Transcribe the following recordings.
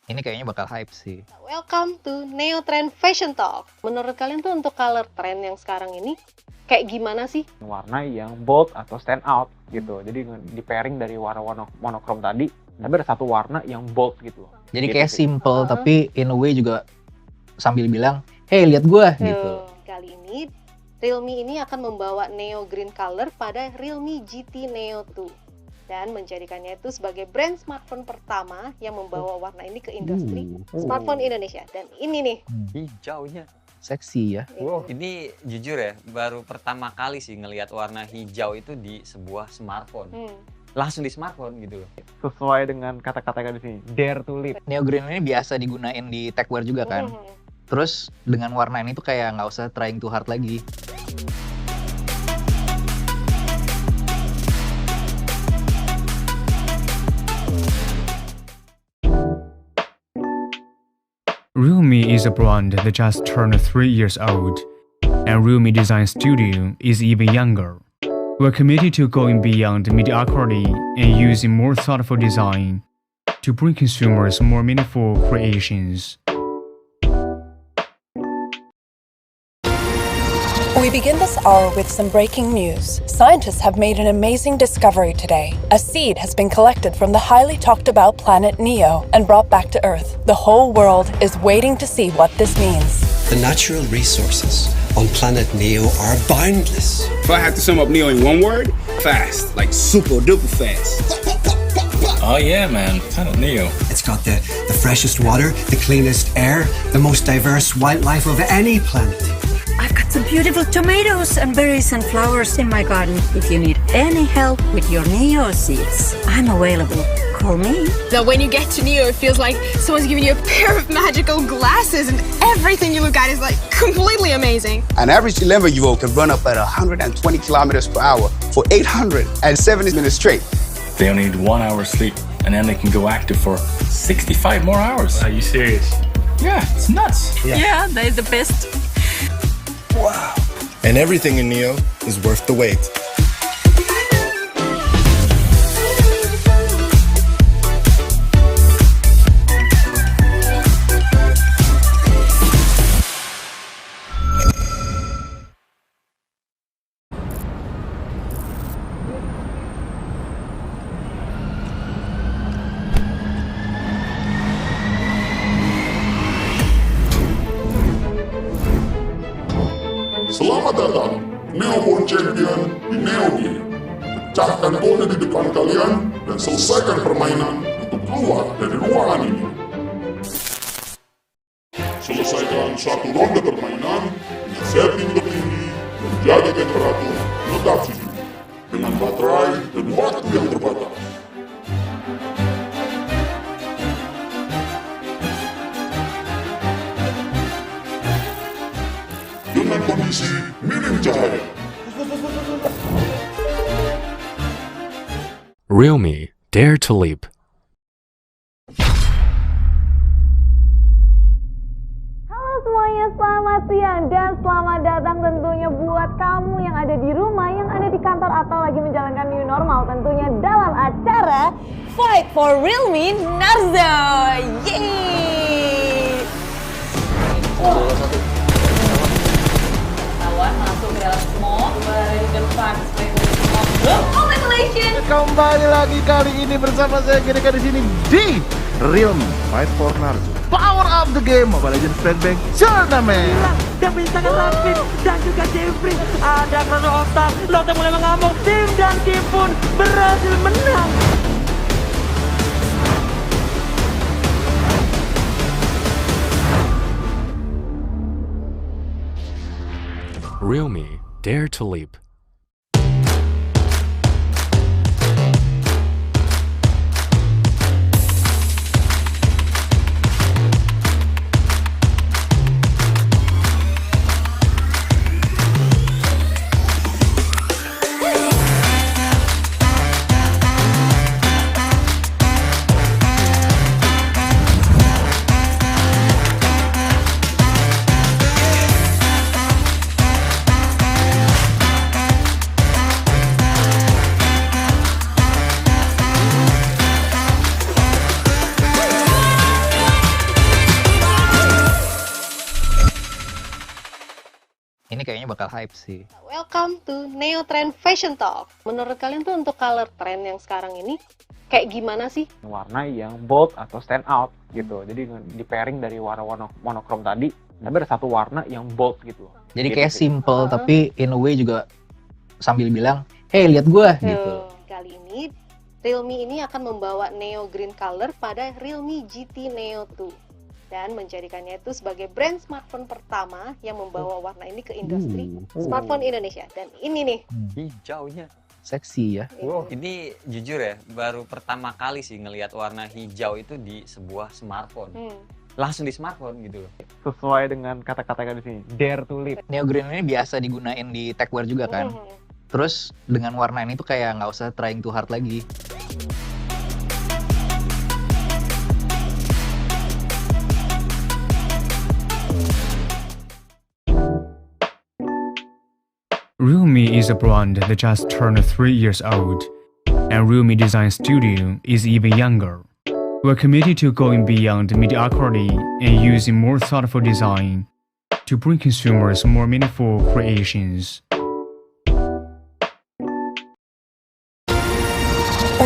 Ini kayaknya bakal hype sih. Welcome to Neo Trend Fashion Talk. Menurut kalian tuh untuk color trend yang sekarang ini kayak gimana sih? Warna yang bold atau stand out gitu. Jadi di pairing dari warna-warna monokrom tadi, tapi ada satu warna yang bold gitu loh. Jadi gitu kayak sih. simple tapi in a way juga sambil bilang, hey lihat gua gitu. Kali ini Realme ini akan membawa Neo Green Color pada Realme GT Neo2 dan menjadikannya itu sebagai brand smartphone pertama yang membawa warna ini ke industri smartphone Indonesia. Dan ini nih, Hijaunya. Seksi ya. Wow. Ini jujur ya, baru pertama kali sih ngelihat warna hijau itu di sebuah smartphone. Langsung di smartphone gitu loh. Sesuai dengan kata-kata di sini, dare to live. Neo Green ini biasa digunain di techwear juga kan. Terus dengan warna ini tuh kayak nggak usah trying too hard lagi. Realme is a brand that just turned 3 years old, and Realme Design Studio is even younger. We're committed to going beyond mediocrity and using more thoughtful design to bring consumers more meaningful creations. We begin this hour with some breaking news. Scientists have made an amazing discovery today. A seed has been collected from the highly talked about planet Neo and brought back to Earth. The whole world is waiting to see what this means. The natural resources on planet Neo are boundless. If I had to sum up Neo in one word, fast, like super duper fast. Oh yeah, man, planet Neo. It's got the freshest water, the cleanest air, the most diverse wildlife of any planet. I've got some beautiful tomatoes and berries and flowers in my garden. If you need any help with your Neo seeds, I'm available. Call me. So when you get to Neo, it feels like someone's giving you a pair of magical glasses and everything you look at is like completely amazing. An average 11-year-old can run up at 120 kilometers per hour for 870 minutes straight. They only need 1 hour sleep, and then they can go active for 65 more hours. Are you serious? Yeah, it's nuts. Yeah, they're the best. Wow. And everything in Neo is worth the wait. Selamat datang, Neo Champion di Neo2. Pecahkan kode di depan kalian dan selesaikan permainan untuk keluar dari ruangan ini. Selesaikan satu ronde permainan dengan setting tertinggi dan jaga temperatur tetap sejuk dengan baterai dan waktu yang terbatas. Dengan kondisi minim cahaya. Realme, dare to leap. Halo semuanya, selamat siang dan selamat datang tentunya buat kamu yang ada di rumah, yang ada di kantor atau lagi menjalankan new normal tentunya dalam acara Fight for Realme Narzo. Yeay! Masuk ke dalam mall, di depan congratulations. Kembali lagi kali ini bersama saya Gereka di sini di Realme Fight for Narzo. Power up the game Mobile Legends Flashbang Tournament. Dan tangan Lapin dan juga Jeffrey. Ada kerasa otak, Lotte mulai mengamuk. Tim dan tim pun berhasil menang. Realme, dare to leap. bakal hype sih. Welcome to Neo Trend Fashion Talk. Menurut kalian tuh untuk color trend yang sekarang ini kayak gimana sih? Warna yang bold atau stand out gitu. Jadi di pairing dari warna-warna monokrom tadi, tapi ada satu warna yang bold gitu. Jadi kayak simple tapi in a way juga sambil bilang, hey lihat gua gitu. Kali ini Realme ini akan membawa Neo Green Color pada Realme GT Neo2 dan menjadikannya itu sebagai brand smartphone pertama yang membawa warna ini ke industri smartphone Indonesia. Dan ini nih, hijaunya seksi ya. Wow. Ini jujur ya, baru pertama kali sih ngelihat warna hijau itu di sebuah smartphone. Langsung di smartphone gitu loh. Sesuai dengan kata-kata di sini, dare to live. Neo Green ini biasa digunain di techwear juga kan. Terus dengan warna ini tuh kayak nggak usah trying too hard lagi. Realme is a brand that just turned 3 years old, and Realme Design Studio is even younger. We're committed to going beyond mediocrity and using more thoughtful design to bring consumers more meaningful creations.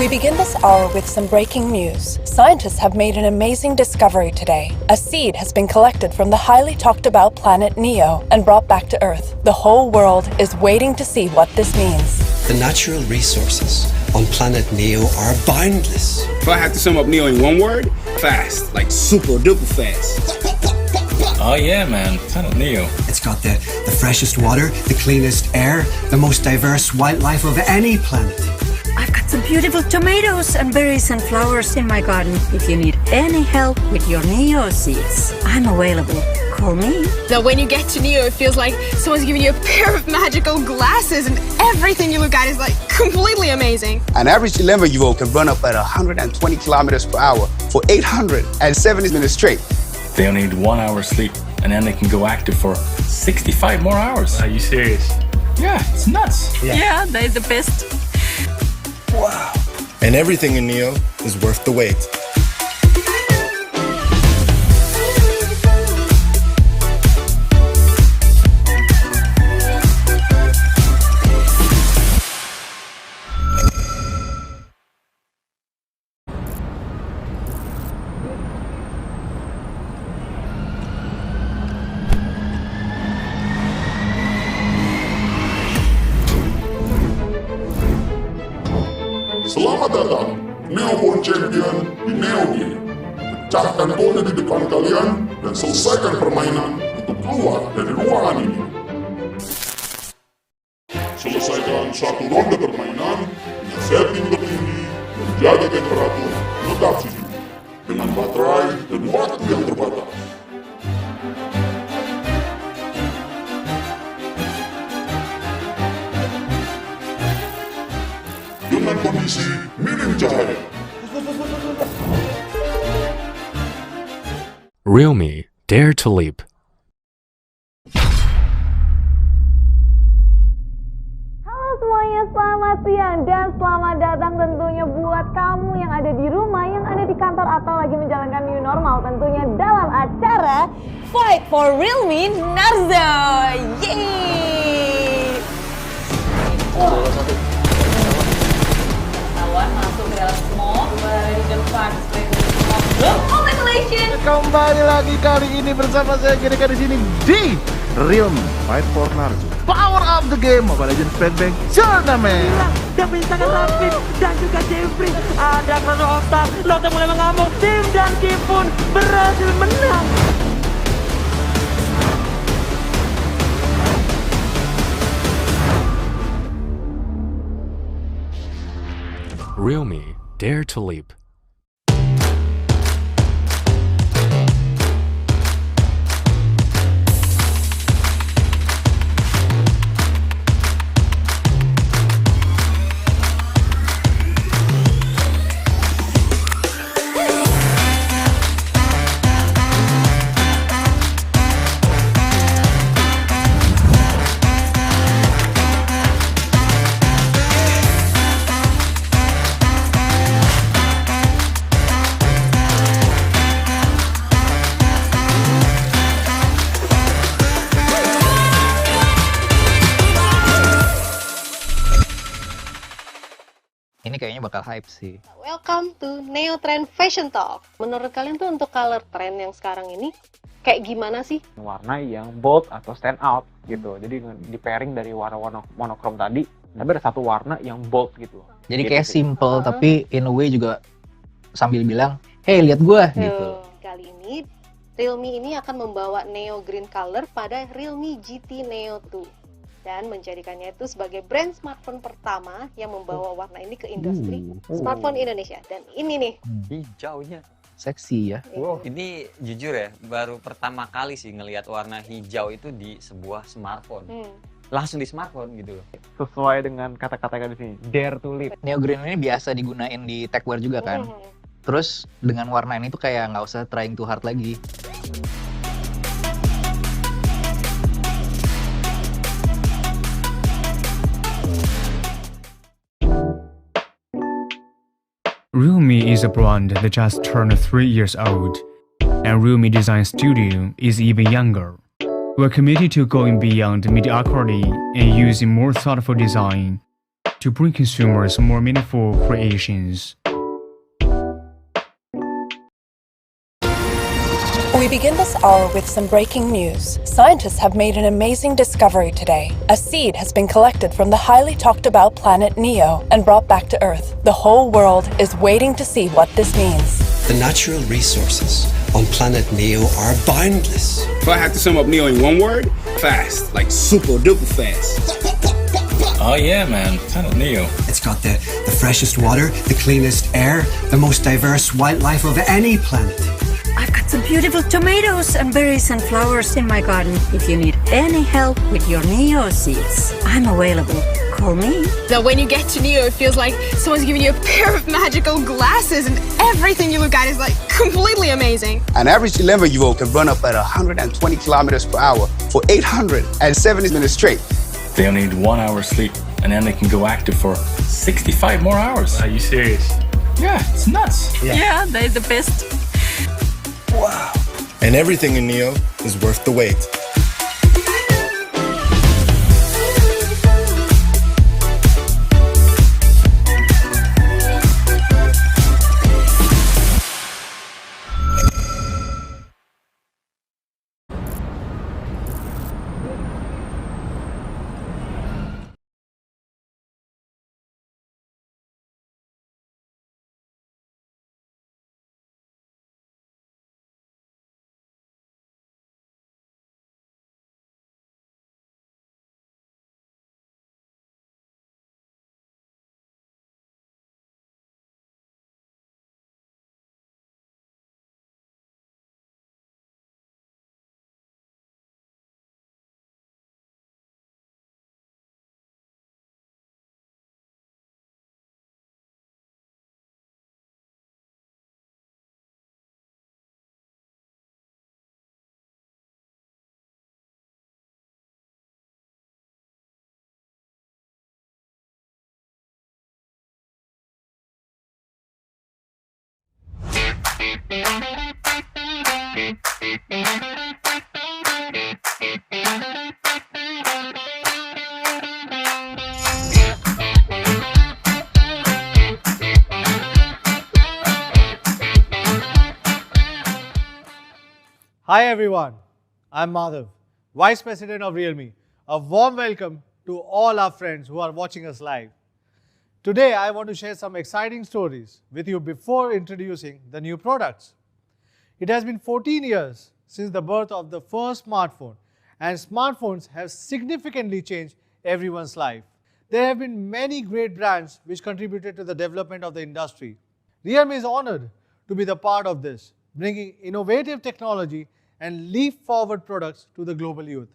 We begin this hour with some breaking news. Scientists have made an amazing discovery today. A seed has been collected from the highly talked about planet Neo and brought back to Earth. The whole world is waiting to see what this means. The natural resources on planet Neo are boundless. If I had to sum up Neo in one word, fast. Like super duper fast. Oh yeah, man. Planet Neo. It's got the freshest water, the cleanest air, the most diverse wildlife of any planet. I've got some beautiful tomatoes and berries and flowers in my garden. If you need any help with your Neo seeds, I'm available. Call me. So when you get to Neo, it feels like someone's giving you a pair of magical glasses and everything you look at is like completely amazing. An average 11-year-old can run up at 120 kilometers per hour for 870 minutes straight. They only need 1 hour sleep, and then they can go active for 65 more hours. Are you serious? Yeah, it's nuts. Yeah, they're the best. Wow. And everything in Neo is worth the wait. Selamat datang, Born Champion di Neo Game. Pecahkan kode di depan kalian dan selesaikan permainan untuk keluar dari ruangan ini. Selesaikan satu ronde permainan dengan setting tertinggi dan jaga temperatur tetap sejuk dengan baterai dan waktu yang terbatas. Dengan kondisi minim cahaya. Realme, dare to leap. Halo semuanya, selamat siang dan selamat datang tentunya buat kamu yang ada di rumah, yang ada di kantor atau lagi menjalankan new normal tentunya dalam acara Fight for Realme Narzo. Yeay! Masuk ke dalam smoke di depan congratulations. Kembali lagi kali ini bersama saya Gereka di sini di Realme Fight for Narzo. Power up the game Mobile Legends Bang Tournament. David sangat rapid dan juga Jeffrey. Ada Crossover, Lotte mulai mengamuk. Tim dan tim pun berhasil menang. Realme, dare to leap. Ini kayaknya bakal hype sih. Welcome to Neo Trend Fashion Talk. Menurut kalian tuh untuk color trend yang sekarang ini kayak gimana sih? Warna yang bold atau stand out gitu. Jadi di pairing dari warna-warna monokrom tadi, tapi ada satu warna yang bold gitu. Jadi Gitu kayak sih. simple tapi in a way juga sambil bilang, hey lihat gua gitu. Kali ini Realme ini akan membawa neo green color pada Realme GT Neo2 dan menjadikannya itu sebagai brand smartphone pertama yang membawa warna ini ke industri smartphone Indonesia. Dan ini nih, Hijaunya. Seksi ya. Wow. Ini jujur ya, baru pertama kali sih ngelihat warna hijau itu di sebuah smartphone. Langsung di smartphone gitu loh. Sesuai dengan kata-kata di sini, dare to live. Neo green ini biasa digunain di techwear juga kan. Terus dengan warna ini tuh kayak nggak usah trying too hard lagi. Realme is a brand that just turned 3 years old, and Realme Design Studio is even younger. We're committed to going beyond mediocrity and using more thoughtful design to bring consumers more meaningful creations. We begin this hour with some breaking news. Scientists have made an amazing discovery today. A seed has been collected from the highly talked about planet Neo and brought back to Earth. The whole world is waiting to see what this means. The natural resources on planet Neo are boundless. If I had to sum up Neo in one word, fast. Like super duper fast. Oh yeah, man. Planet Neo. It's got the freshest water, the cleanest air, the most diverse wildlife of any planet. I've got some beautiful tomatoes and berries and flowers in my garden. If you need any help with your Neo seeds, I'm available. Call me. So when you get to Neo, it feels like someone's giving you a pair of magical glasses and everything you look at is like completely amazing. An average 11-year-old can run up at 120 kilometers per hour for 870 minutes straight. They only need 1 hour sleep, and then they can go active for 65 more hours. Are you serious? Yeah, it's nuts. Yeah, they're the best. Wow. And everything in Neo is worth the wait. Hi everyone, I'm Madhav, Vice President of Realme. A warm welcome to all our friends who are watching us live. Today I want to share some exciting stories with you before introducing the new products. It has been 14 years since the birth of the first smartphone, and smartphones have significantly changed everyone's life. There have been many great brands which contributed to the development of the industry. Realme is honored to be the part of this, bringing innovative technology and leap-forward products to the global youth.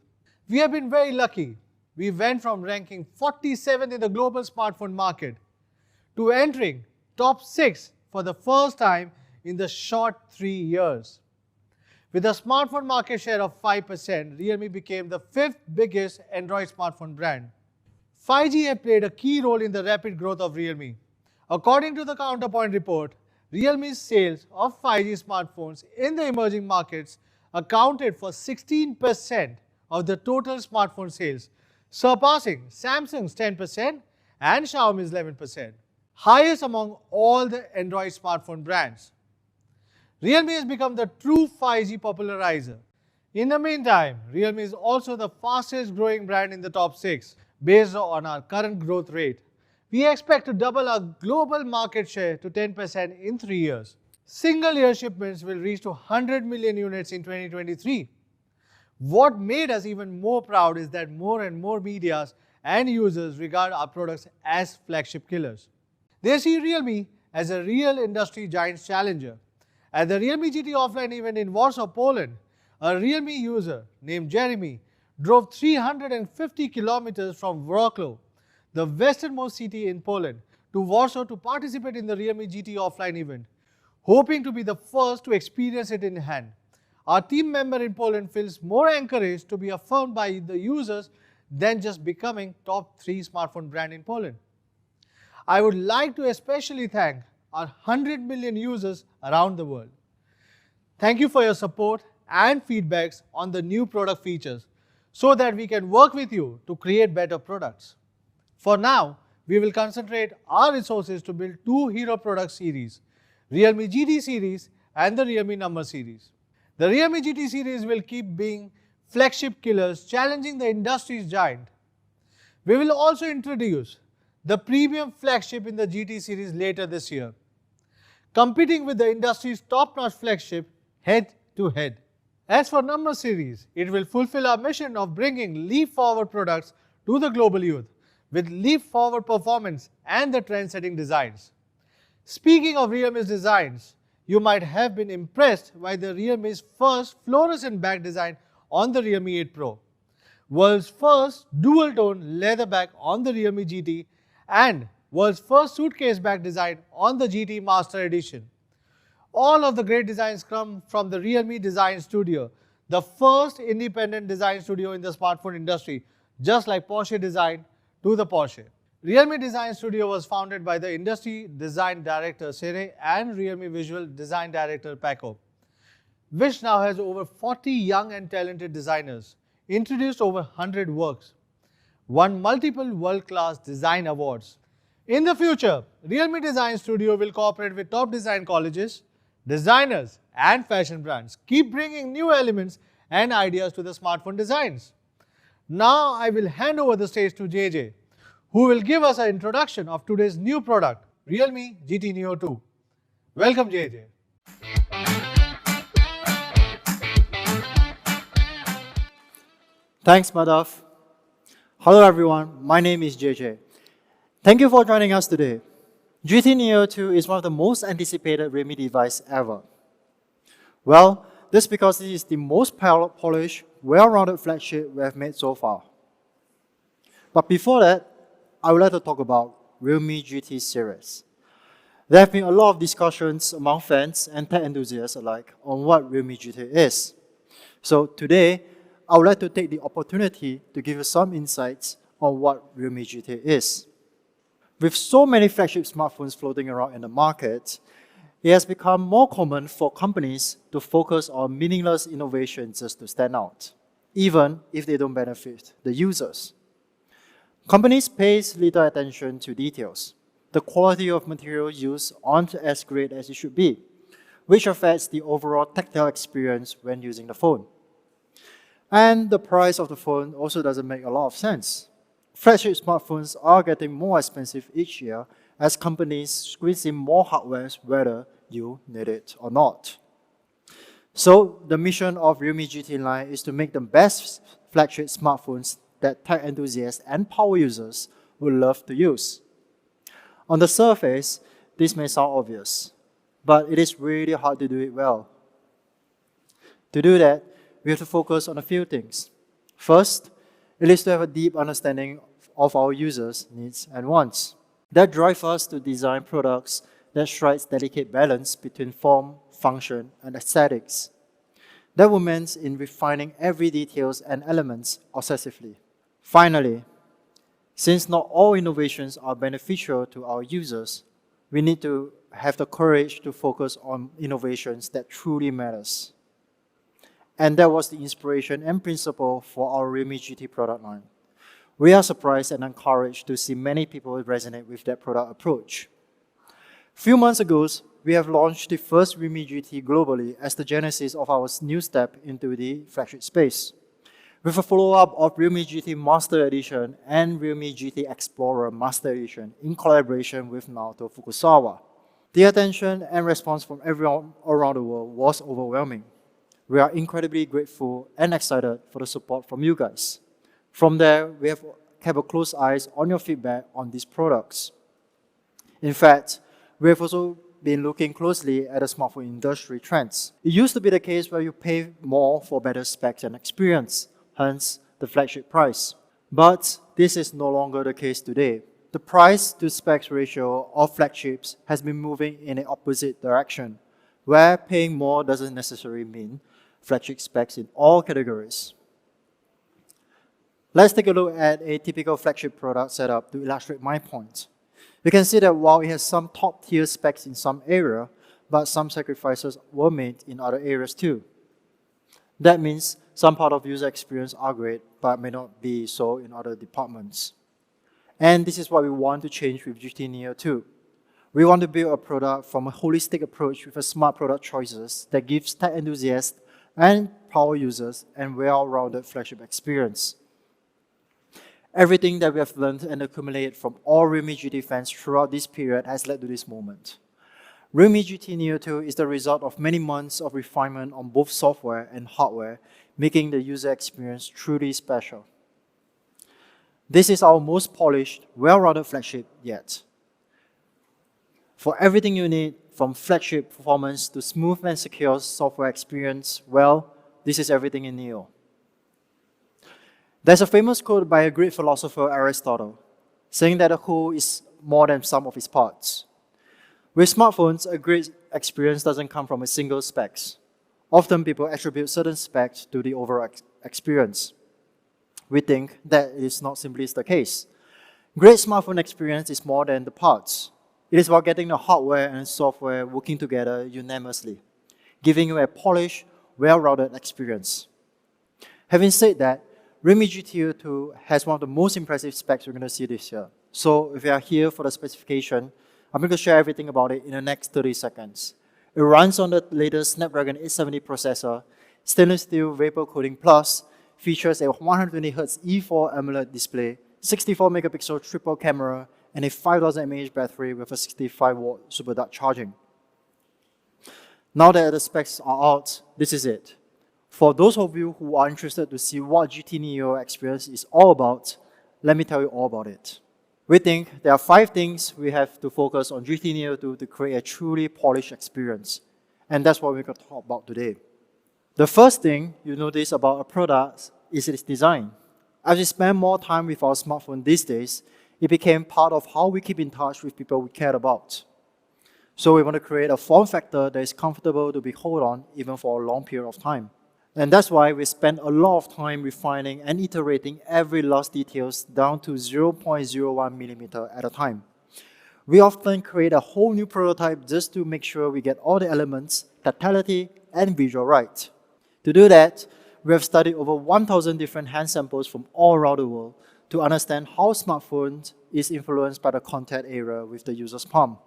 We have been very lucky. We went from ranking 47th in the global smartphone market to entering top 6 for the first time in the short 3 years. With a smartphone market share of 5%, Realme became the 5th biggest Android smartphone brand. 5G has played a key role in the rapid growth of Realme. According to the Counterpoint report, Realme's sales of 5G smartphones in the emerging markets accounted for 16% of the total smartphone sales, surpassing Samsung's 10% and Xiaomi's 11%. highest among all the Android smartphone brands. Realme has become the true 5G popularizer. In the meantime, Realme is also the fastest growing brand in the top 6 based on our current growth rate. We expect to double our global market share to 10% in 3 years. Single-year shipments will reach to 100 million units in 2023. What made us even more proud is that more and more medias and users regard our products as flagship killers. They see Realme as a real industry giant challenger. At the Realme GT offline event in Warsaw, Poland, a Realme user named Jeremy drove 350 kilometers from Wrocław, the westernmost city in Poland, to Warsaw to participate in the Realme GT offline event, hoping to be the first to experience it in hand. Our team member in Poland feels more encouraged to be affirmed by the users than just becoming top 3 smartphone brand in Poland. I would like to especially thank our 100 million users around the world. Thank you for your support and feedbacks on the new product features so that we can work with you to create better products. For now, we will concentrate our resources to build 2 hero product series, Realme GT series and the Realme Number series. The Realme GT series will keep being flagship killers challenging the industry's giant. We will also introduce the premium flagship in the GT series later this year, competing with the industry's top-notch flagship head to head. As for Number series, it will fulfill our mission of bringing leap-forward products to the global youth with leap-forward performance and the trend-setting designs. Speaking of Realme's designs, you might have been impressed by the Realme's first fluorescent back design on the Realme 8 Pro, world's first dual-tone leather back on the Realme GT, and world's first suitcase back design on the GT Master Edition. All of the great designs come from the Realme Design Studio, the first independent design studio in the smartphone industry, just like Porsche Design to the Porsche. Realme Design Studio was founded by the industry design director Sere and Realme visual design director Paco, which now has over 40 young and talented designers, introduced over 100 works, won multiple world-class design awards. In the future, Realme Design Studio will cooperate with top design colleges, designers and fashion brands, keep bringing new elements and ideas to the smartphone designs. Now I will hand over the stage to JJ, who will give us an introduction of today's new product, Realme GT Neo2. Welcome JJ. Thanks, Madhav. Hello everyone, my name is JJ. Thank you for joining us today. GT Neo2 is one of the most anticipated Realme device ever. Well, this is because it is the most polished, well-rounded flagship we have made so far. But before that, I would like to talk about Realme GT series. There have been a lot of discussions among fans and tech enthusiasts alike on what Realme GT is. So today, I would like to take the opportunity to give you some insights on what Realme GT is. With so many flagship smartphones floating around in the market, it has become more common for companies to focus on meaningless innovation just to stand out, even if they don't benefit the users. Companies pay little attention to details. The quality of material used aren't as great as it should be, which affects the overall tactile experience when using the phone. And the price of the phone also doesn't make a lot of sense. Flagship smartphones are getting more expensive each year as companies squeeze in more hardware whether you need it or not. So the mission of Realme GT line is to make the best flagship smartphones that tech enthusiasts and power users would love to use. On the surface, this may sound obvious, but it is really hard to do it well. To do that, we have to focus on a few things. First, it is to have a deep understanding of our users' needs and wants. That drives us to design products that strikes delicate balance between form, function, and aesthetics. That will mean in refining every details and elements obsessively. Finally, since not all innovations are beneficial to our users, we need to have the courage to focus on innovations that truly matters. And that was the inspiration and principle for our Realme GT product line. We are surprised and encouraged to see many people resonate with that product approach. Few months ago, we have launched the first Realme GT globally as the genesis of our new step into the flagship space, with a follow-up of Realme GT Master Edition and Realme GT Explorer Master Edition in collaboration with Naoto Fukusawa. The attention and response from everyone around the world was overwhelming. We are incredibly grateful and excited for the support from you guys. From there, we have kept a close eye on your feedback on these products. In fact, we have also been looking closely at the smartphone industry trends. It used to be the case where you pay more for better specs and experience, hence the flagship price. But this is no longer the case today. The price to specs ratio of flagships has been moving in the opposite direction, where paying more doesn't necessarily mean flagship specs in all categories. Let's take a look at a typical flagship product setup to illustrate my point. You can see that while it has some top-tier specs in some area, but some sacrifices were made in other areas too. That means some part of user experience are great, but may not be so in other departments. And this is what we want to change with GT Neo2. We want to build a product from a holistic approach with a smart product choices that gives tech enthusiasts and power users a well-rounded flagship experience. Everything that we have learned and accumulated from all Realme GT fans throughout this period has led to this moment. Realme GT Neo2 is the result of many months of refinement on both software and hardware, making the user experience truly special. This is our most polished, well-rounded flagship yet. For everything you need, from flagship performance to smooth and secure software experience, well, this is everything in Neo. There's a famous quote by a great philosopher, Aristotle, saying that a whole is more than sum of its parts. With smartphones, a great experience doesn't come from a single specs. Often people attribute certain specs to the overall experience. We think that is not simply the case. Great smartphone experience is more than the parts. It is about getting the hardware and software working together unanimously, giving you a polished, well-rounded experience. Having said that, Realme GT Neo2 has one of the most impressive specs we're going to see this year. So if you are here for the specification, I'm going to share everything about it in the next 30 seconds. It runs on the latest Snapdragon 870 processor, stainless steel Vapor Coating Plus, features a 120Hz E4 AMOLED display, 64 megapixel triple camera, and a 5000 mAh battery with a 65-watt super dark charging. Now that the specs are out, this is it. For those of you who are interested to see what GT Neo experience is all about, let me tell you all about it. We think there are 5 things we have to focus on GT Neo2 to create a truly polished experience. And that's what we're going to talk about today. The first thing you notice about a product is its design. As we spend more time with our smartphone these days, it became part of how we keep in touch with people we care about. So we want to create a form factor that is comfortable to be held on even for a long period of time. And that's why we spend a lot of time refining and iterating every last details down to 0.01 millimeter at a time. We often create a whole new prototype just to make sure we get all the elements, tactility, and visual right. To do that, we have studied over 1,000 different hand samples from all around the world to understand how smartphones is influenced by the contact area with the user's palm.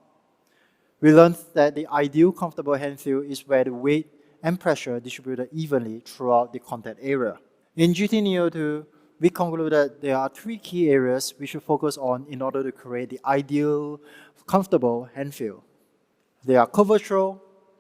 We learned that the ideal comfortable hand feel is where the weight and pressure distributed evenly throughout the contact area. In GT Neo2, we concluded there are 3 key areas we should focus on in order to create the ideal, comfortable hand feel. They are curvature,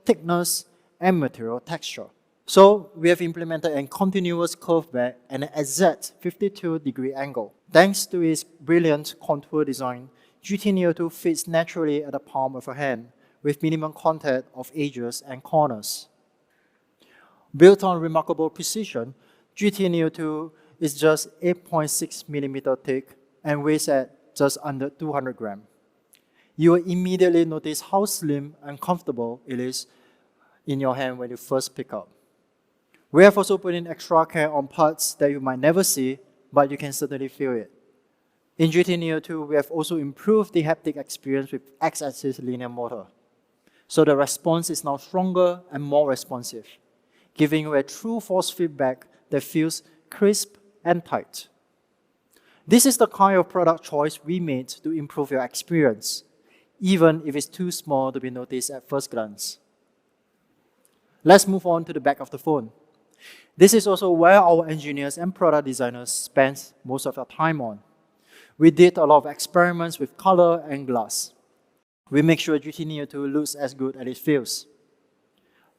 thickness, and material texture. So we have implemented a continuous curve back and an exact 52-degree angle. Thanks to its brilliant contour design, GT Neo2 fits naturally at the palm of a hand with minimum contact of edges and corners. Built on remarkable precision, GT Neo2 is just 8.6 millimeter thick and weighs at just under 200 grams. You will immediately notice how slim and comfortable it is in your hand when you first pick up. We have also put in extra care on parts that you might never see, but you can certainly feel it. In GT Neo2, we have also improved the haptic experience with X-axis linear motor. So the response is now stronger and more responsive, giving you a true force feedback that feels crisp and tight. This is the kind of product choice we made to improve your experience. even if it's too small to be noticed at first glance. Let's move on to the back of the phone. This is also where our engineers and product designers spend most of their time on. We did a lot of experiments with color and glass. We make sure GT Neo2 looks as good as it feels.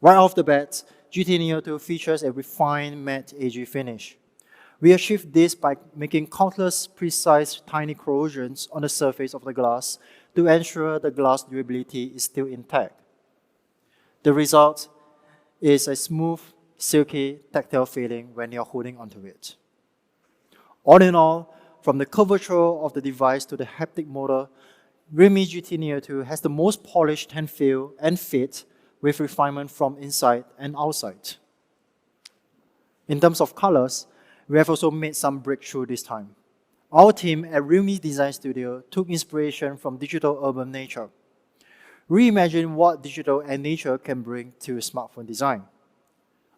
Right off the bat, GT Neo2 features a refined matte AG finish. We achieved this by making countless precise tiny corrosions on the surface of the glass to ensure the glass durability is still intact. The result is a smooth, silky, tactile feeling when you're holding onto it. All in all, from the curvature of the device to the haptic motor, Realme GT Neo2 has the most polished hand feel and fit with refinement from inside and outside. In terms of colors, we have also made some breakthrough this time. Our team at Realme Design Studio took inspiration from digital urban nature. Reimagine what digital and nature can bring to smartphone design.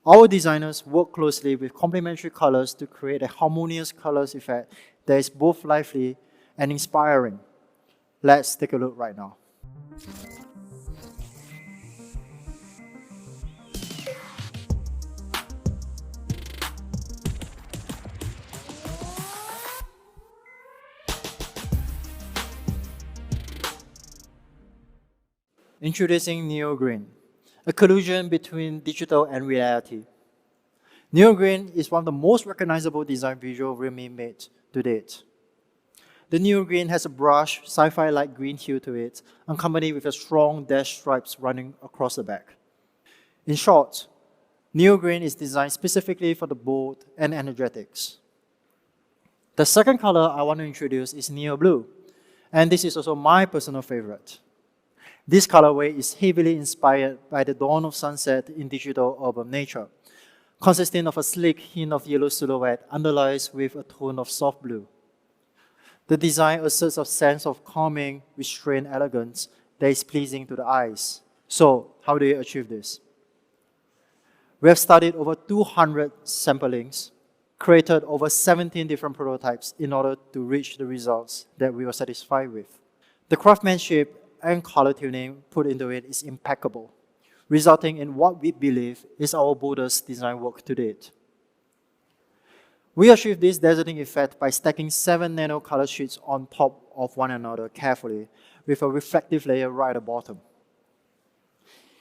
Our designers work closely with complementary colors to create a harmonious colors effect that is both lively and inspiring. Let's take a look right now. Introducing Neo Green, a collision between digital and reality. Neo Green is one of the most recognizable design visuals Realme made to date. The Neo Green has a brushed, sci-fi-like green hue to it, accompanied with a strong dash stripes running across the back. In short, Neo Green is designed specifically for the bold and energetics. The second color I want to introduce is Neo Blue, and this is also my personal favorite. This colorway is heavily inspired by the dawn of sunset in digital urban nature, consisting of a sleek hint of yellow silhouette underlies with a tone of soft blue. The design asserts a sense of calming, restrained elegance that is pleasing to the eyes. So, how do you achieve this? We have studied over 200 samplings, created over 17 different prototypes in order to reach the results that we were satisfied with. The craftsmanship and color tuning put into it is impeccable, resulting in what we believe is our boldest design work to date. We achieved this dazzling effect by stacking 7 nano color sheets on top of one another carefully, with a reflective layer right at the bottom,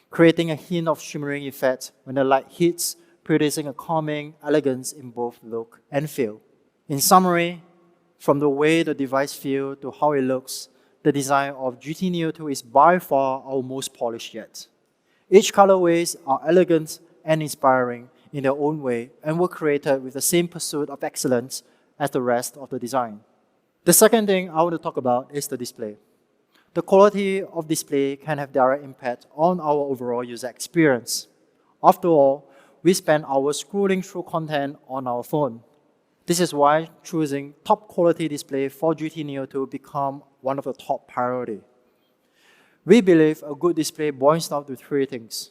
creating a hint of shimmering effect when the light hits, producing a calming elegance in both look and feel. In summary, from the way the device feels to how it looks, the design of GT Neo2 is by far our most polished yet. Each colorways are elegant and inspiring in their own way and were created with the same pursuit of excellence as the rest of the design. The second thing I want to talk about is the display. The quality of display can have direct impact on our overall user experience. After all, we spend hours scrolling through content on our phone. This is why choosing top quality display for GT Neo2 become one of the top priority. We believe a good display boils down to 3 things: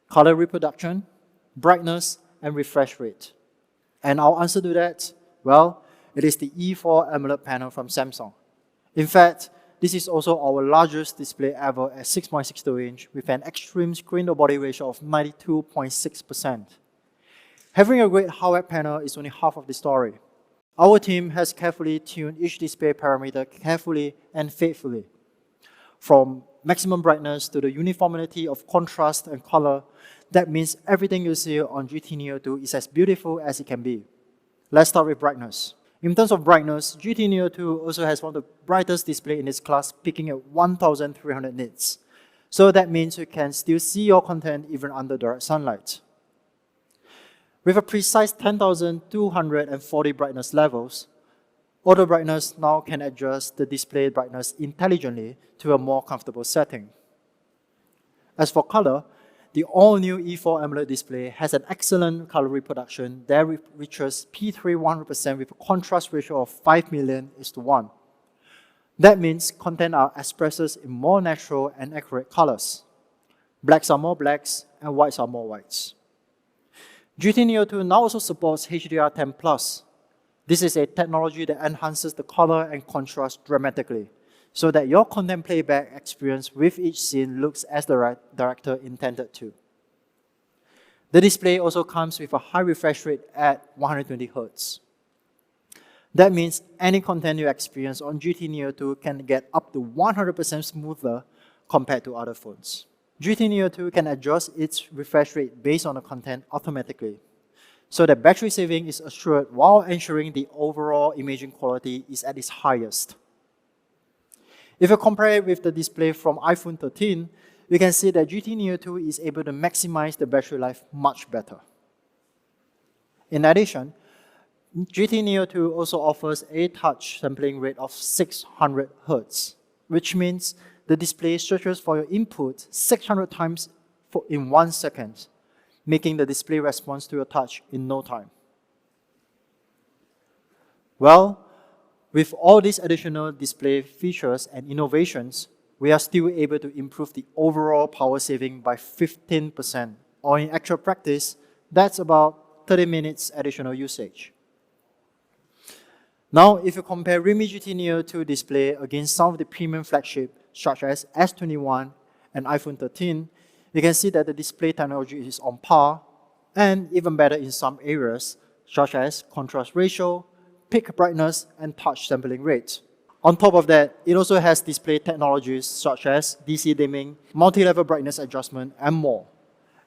color reproduction, brightness, and refresh rate. And our answer to that, well, it is the E4 AMOLED panel from Samsung. In fact, this is also our largest display ever at 6.62 inch with an extreme screen-to-body ratio of 92.6%. Having a great hardware panel is only half of the story. Our team has carefully tuned each display parameter carefully and faithfully. From maximum brightness to the uniformity of contrast and color, that means everything you see on GT Neo2 is as beautiful as it can be. Let's start with brightness. In terms of brightness, GT Neo2 also has one of the brightest displays in its class, peaking at 1300 nits. So that means you can still see your content even under direct sunlight. With a precise 10,240 brightness levels, auto brightness now can adjust the display brightness intelligently to a more comfortable setting. As for color, the all-new E4 AMOLED display has an excellent color reproduction that reaches P3 100% with a contrast ratio of 5 million:1. That means content are expressed in more natural and accurate colors. Blacks are more blacks and whites are more whites. GT Neo2 now also supports Hdr10 Plus. This is a technology that enhances the color and contrast dramatically, so that your content playback experience with each scene looks as the director intended to. The display also comes with a high refresh rate at 120 Hz. That means any content you experience on GT Neo2 can get up to 100% smoother compared to other phones. GT Neo2 can adjust its refresh rate based on the content automatically, so that battery saving is assured while ensuring the overall imaging quality is at its highest. If you compare it with the display from iPhone 13, we can see that GT Neo2 is able to maximize the battery life much better. In addition, GT Neo2 also offers a touch sampling rate of 600 Hz, which means the display searches for your input 600 times in 1 second, making the display response to your touch in no time. Well, with all these additional display features and innovations, we are still able to improve the overall power saving by 15%, or in actual practice, that's about 30 minutes additional usage. Now, if you compare Realme GT Neo2 display against some of the premium flagship, such as S21 and iPhone 13, you can see that the display technology is on par, and even better in some areas, such as contrast ratio, peak brightness, and touch sampling rate. On top of that, it also has display technologies such as DC dimming, multi-level brightness adjustment, and more.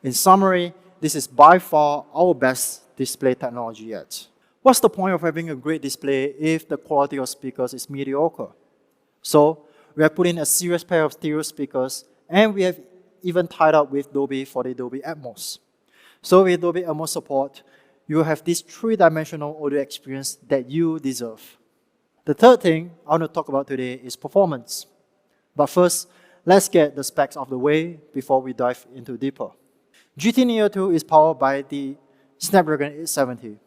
In summary, this is by far our best display technology yet. What's the point of having a great display if the quality of speakers is mediocre? So, we have put in a serious pair of stereo speakers, and we have even tied up with Dolby for the Dolby Atmos. So with Dolby Atmos support, you will have this three-dimensional audio experience that you deserve. The third thing I want to talk about today is performance. But first, let's get the specs out of the way before we dive into deeper. GT Neo2 is powered by the Snapdragon 870.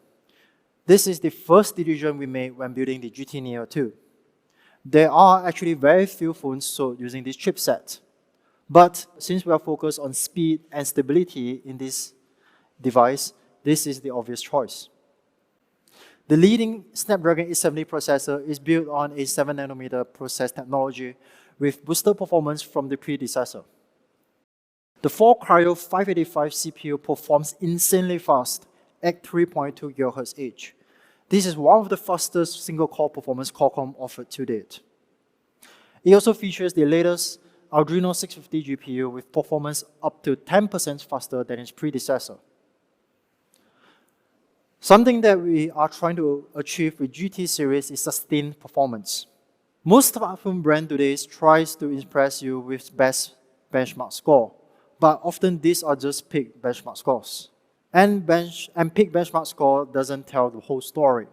This is the first decision we made when building the GT Neo2. There are actually very few phones sold using this chipset. But since we are focused on speed and stability in this device, this is the obvious choice. The leading Snapdragon 870 processor is built on a 7nm process technology with boosted performance from the predecessor. The 4-Cryo 585 CPU performs insanely fast at 3.2 GHz each. This is one of the fastest single-core performance Qualcomm offered to date. It also features the latest Adreno 650 GPU with performance up to 10% faster than its predecessor. Something that we are trying to achieve with GT series is sustained performance. Most smartphone brands today tries to impress you with best benchmark score, but often these are just peak benchmark scores. And peak benchmark score doesn't tell the whole story.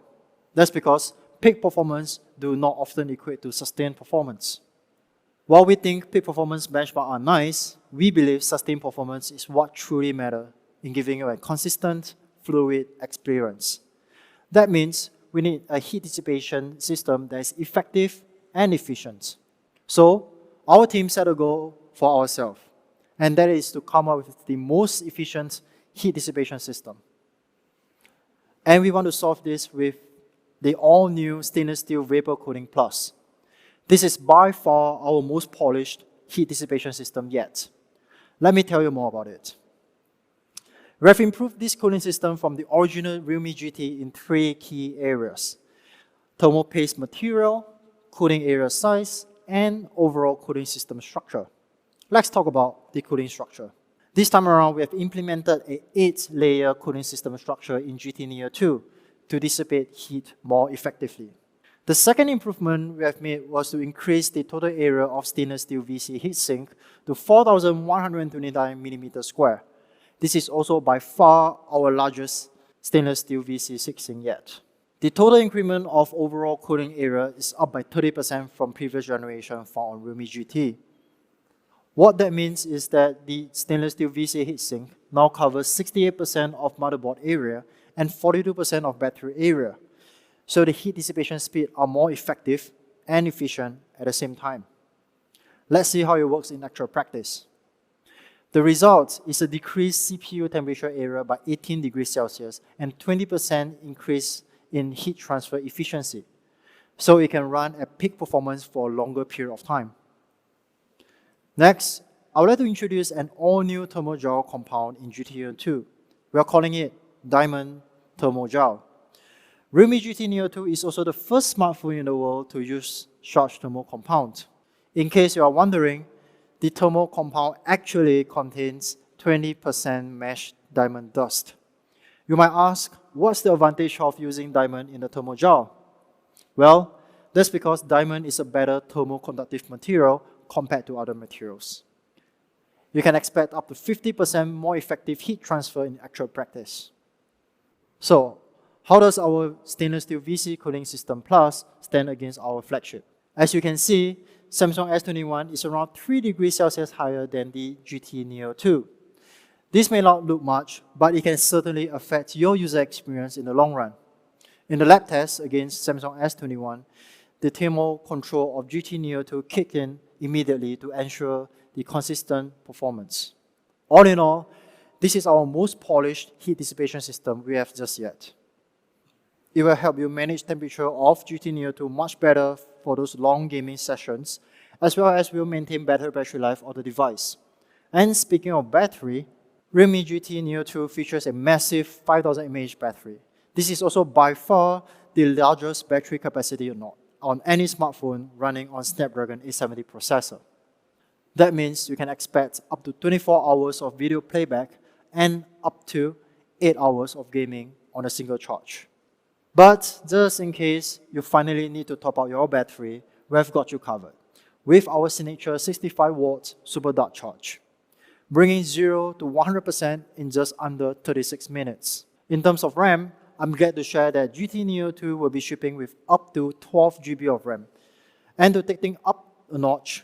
That's because peak performance do not often equate to sustained performance. While we think peak performance benchmarks are nice, we believe sustained performance is what truly matters in giving you a consistent, fluid experience. That means we need a heat dissipation system that is effective and efficient. So, our team set a goal for ourselves, and that is to come up with the most efficient heat dissipation system. And we want to solve this with the all-new stainless steel Vapor Coating Plus. This is by far our most polished heat dissipation system yet. Let me tell you more about it. We have improved this cooling system from the original Realme GT in 3 key areas: thermal paste material, cooling area size, and overall cooling system structure. Let's talk about the cooling structure. This time around, we have implemented an 8-layer cooling system structure in GT Neo2 to dissipate heat more effectively. The second improvement we have made was to increase the total area of stainless steel VC heatsink to 4,129 mm². This is also by far our largest stainless steel VC heatsink yet. The total increment of overall cooling area is up by 30% from previous generation found on Realme GT. What that means is that the stainless steel VC heatsink now covers 68% of motherboard area and 42% of battery area. So the heat dissipation speed are more effective and efficient at the same time. Let's see how it works in actual practice. The result is a decreased CPU temperature area by 18 degrees Celsius and 20% increase in heat transfer efficiency. so it can run at peak performance for a longer period of time. Next, I would like to introduce an all-new Thermo Gel compound in GT Neo2. We are calling it Diamond Thermo Gel. Realme GT Neo2 is also the first smartphone in the world to use such thermal compound. In case you are wondering, the thermal compound actually contains 20% meshed diamond dust. You might ask, what's the advantage of using diamond in the thermal gel? Well, that's because diamond is a better thermoconductive material compared to other materials. You can expect up to 50% more effective heat transfer in actual practice. So, how does our stainless steel VC cooling system Plus stand against our flagship? As you can see, Samsung S21 is around 3 degrees Celsius higher than the GT Neo2. This may not look much, but it can certainly affect your user experience in the long run. In the lab test against Samsung S21, the thermal control of GT Neo2 kicked in immediately to ensure the consistent performance. All in all, this is our most polished heat dissipation system we have just yet. It will help you manage temperature of GT Neo2 much better for those long gaming sessions, as well as will maintain better battery life of the device. And speaking of battery, Realme GT Neo2 features a massive 5000 mAh battery. This is also by far the largest battery capacity on any smartphone running on Snapdragon 870 processor. That means you can expect up to 24 hours of video playback and up to 8 hours of gaming on a single charge. But just in case you finally need to top out your battery, we've got you covered with our signature 65-watt super dart charge, bringing 0 to 100% in just under 36 minutes. In terms of RAM, I'm glad to share that GT Neo2 will be shipping with up to 12 GB of RAM. And to take things up a notch,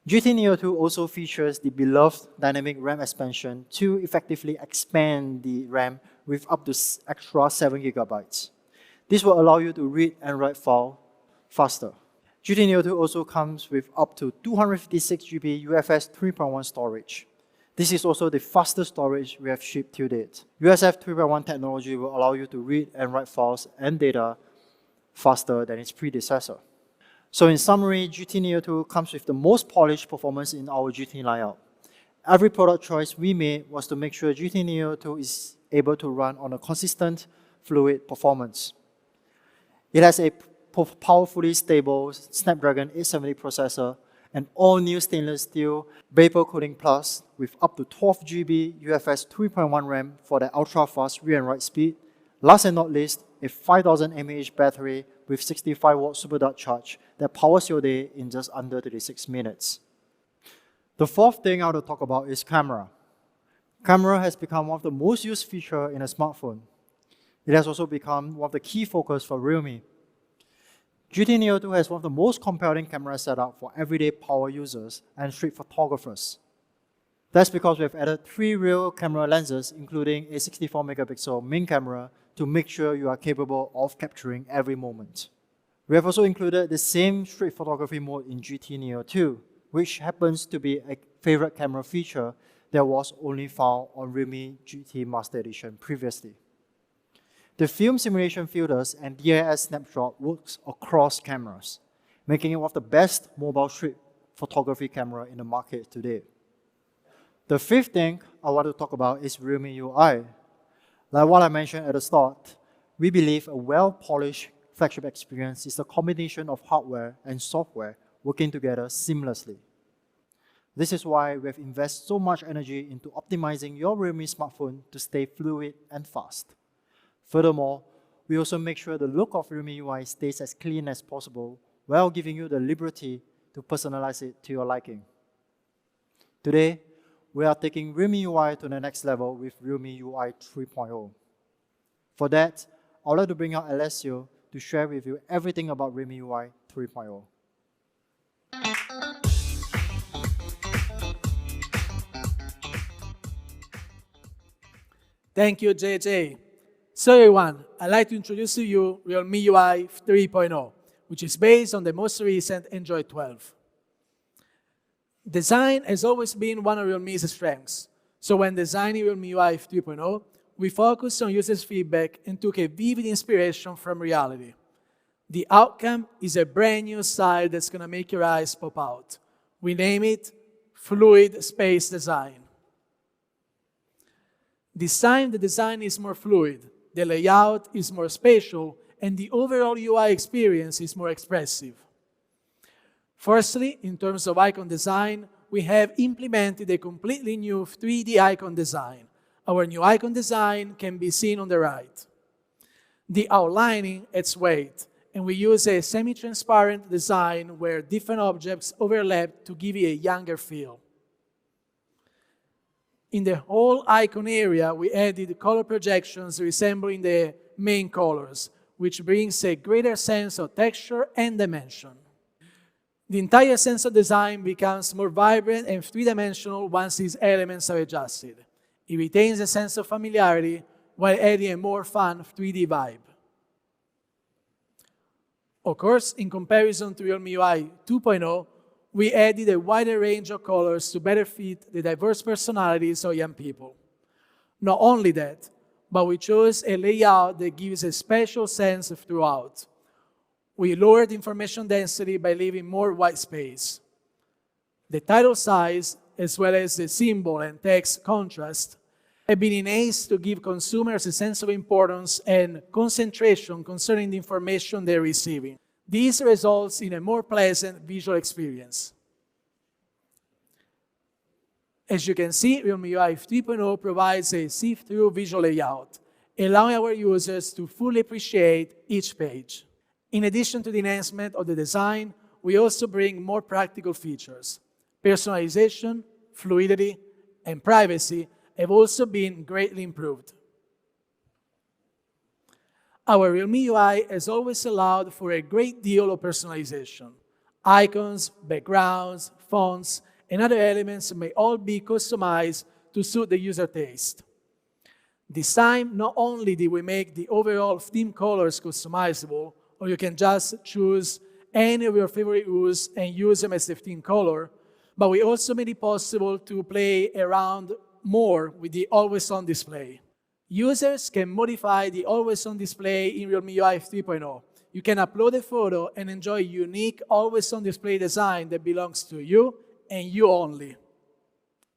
GT Neo2 also features the beloved dynamic RAM expansion to effectively expand the RAM with up to extra 7 GB. This will allow you to read and write files faster. GT Neo2 also comes with up to 256 GB UFS 3.1 storage. This is also the fastest storage we have shipped to date. USF 3.1 technology will allow you to read and write files and data faster than its predecessor. So in summary, GT Neo2 comes with the most polished performance in our GT lineup. Every product choice we made was to make sure GT Neo2 is able to run on a consistent, fluid performance. It has a powerfully stable Snapdragon 870 processor, an all-new stainless steel Vapor Cooling Plus with up to 12 GB UFS 3.1 RAM for the ultra-fast read and write speed. Last and not least, a 5000 mAh battery with 65-watt super dart charge that powers your day in just under 36 minutes. The fourth thing I want to talk about is camera. Camera has become one of the most used features in a smartphone. It has also become one of the key focus for Realme. GT Neo2 has one of the most compelling camera setup for everyday power users and street photographers. That's because we've added 3 real camera lenses, including a 64 megapixel main camera to make sure you are capable of capturing every moment. We have also included the same street photography mode in GT Neo2, which happens to be a favorite camera feature that was only found on Realme GT Master Edition previously. The film simulation filters and DIS snapshot works across cameras, making it one of the best mobile street photography camera in the market today. The fifth thing I want to talk about is Realme UI. Like what I mentioned at the start, we believe a well-polished flagship experience is a combination of hardware and software working together seamlessly. This is why we have invested so much energy into optimizing your Realme smartphone to stay fluid and fast. Furthermore, we also make sure the look of Realme UI stays as clean as possible while giving you the liberty to personalize it to your liking. Today, we are taking Realme UI to the next level with Realme UI 3.0. For that, I would like to bring out Alessio to share with you everything about Realme UI 3.0. Thank you, JJ. So everyone, I'd like to introduce to you Realme UI 3.0, which is based on the most recent Android 12. Design has always been one of Realme's strengths. So when designing Realme UI 3.0, we focused on users' feedback and took a vivid inspiration from reality. The outcome is a brand new style that's going to make your eyes pop out. We name it Fluid Space Design. This time, the design is more fluid, the layout is more spatial, and the overall UI experience is more expressive. Firstly, in terms of icon design, we have implemented a completely new 3D icon design. Our new icon design can be seen on the right. The outlining adds weight, and we use a semi-transparent design where different objects overlap to give you a younger feel. In the whole icon area, we added color projections resembling the main colors, which brings a greater sense of texture and dimension. The entire sensor design becomes more vibrant and three-dimensional once these elements are adjusted. It retains a sense of familiarity while adding a more fun 3D vibe. Of course, in comparison to Realme UI 2.0, we added a wider range of colors to better fit the diverse personalities of young people. Not only that, but we chose a layout that gives a special sense throughout. We lowered information density by leaving more white space. The title size, as well as the symbol and text contrast, have been enhanced to give consumers a sense of importance and concentration concerning the information they're receiving. This results in a more pleasant visual experience. As you can see, Realme UI 3.0 provides a see-through visual layout, allowing our users to fully appreciate each page. In addition to the enhancement of the design, we also bring more practical features. Personalization, fluidity, and privacy have also been greatly improved. Our Realme UI has always allowed for a great deal of personalization. Icons, backgrounds, fonts, and other elements may all be customized to suit the user taste. This time, not only did we make the overall theme colors customizable, or you can just choose any of your favorite hues and use them as the theme color, but we also made it possible to play around more with the always-on display. Users can modify the always-on display in Realme UI 3.0. You can upload a photo and enjoy a unique always-on display design that belongs to you and you only.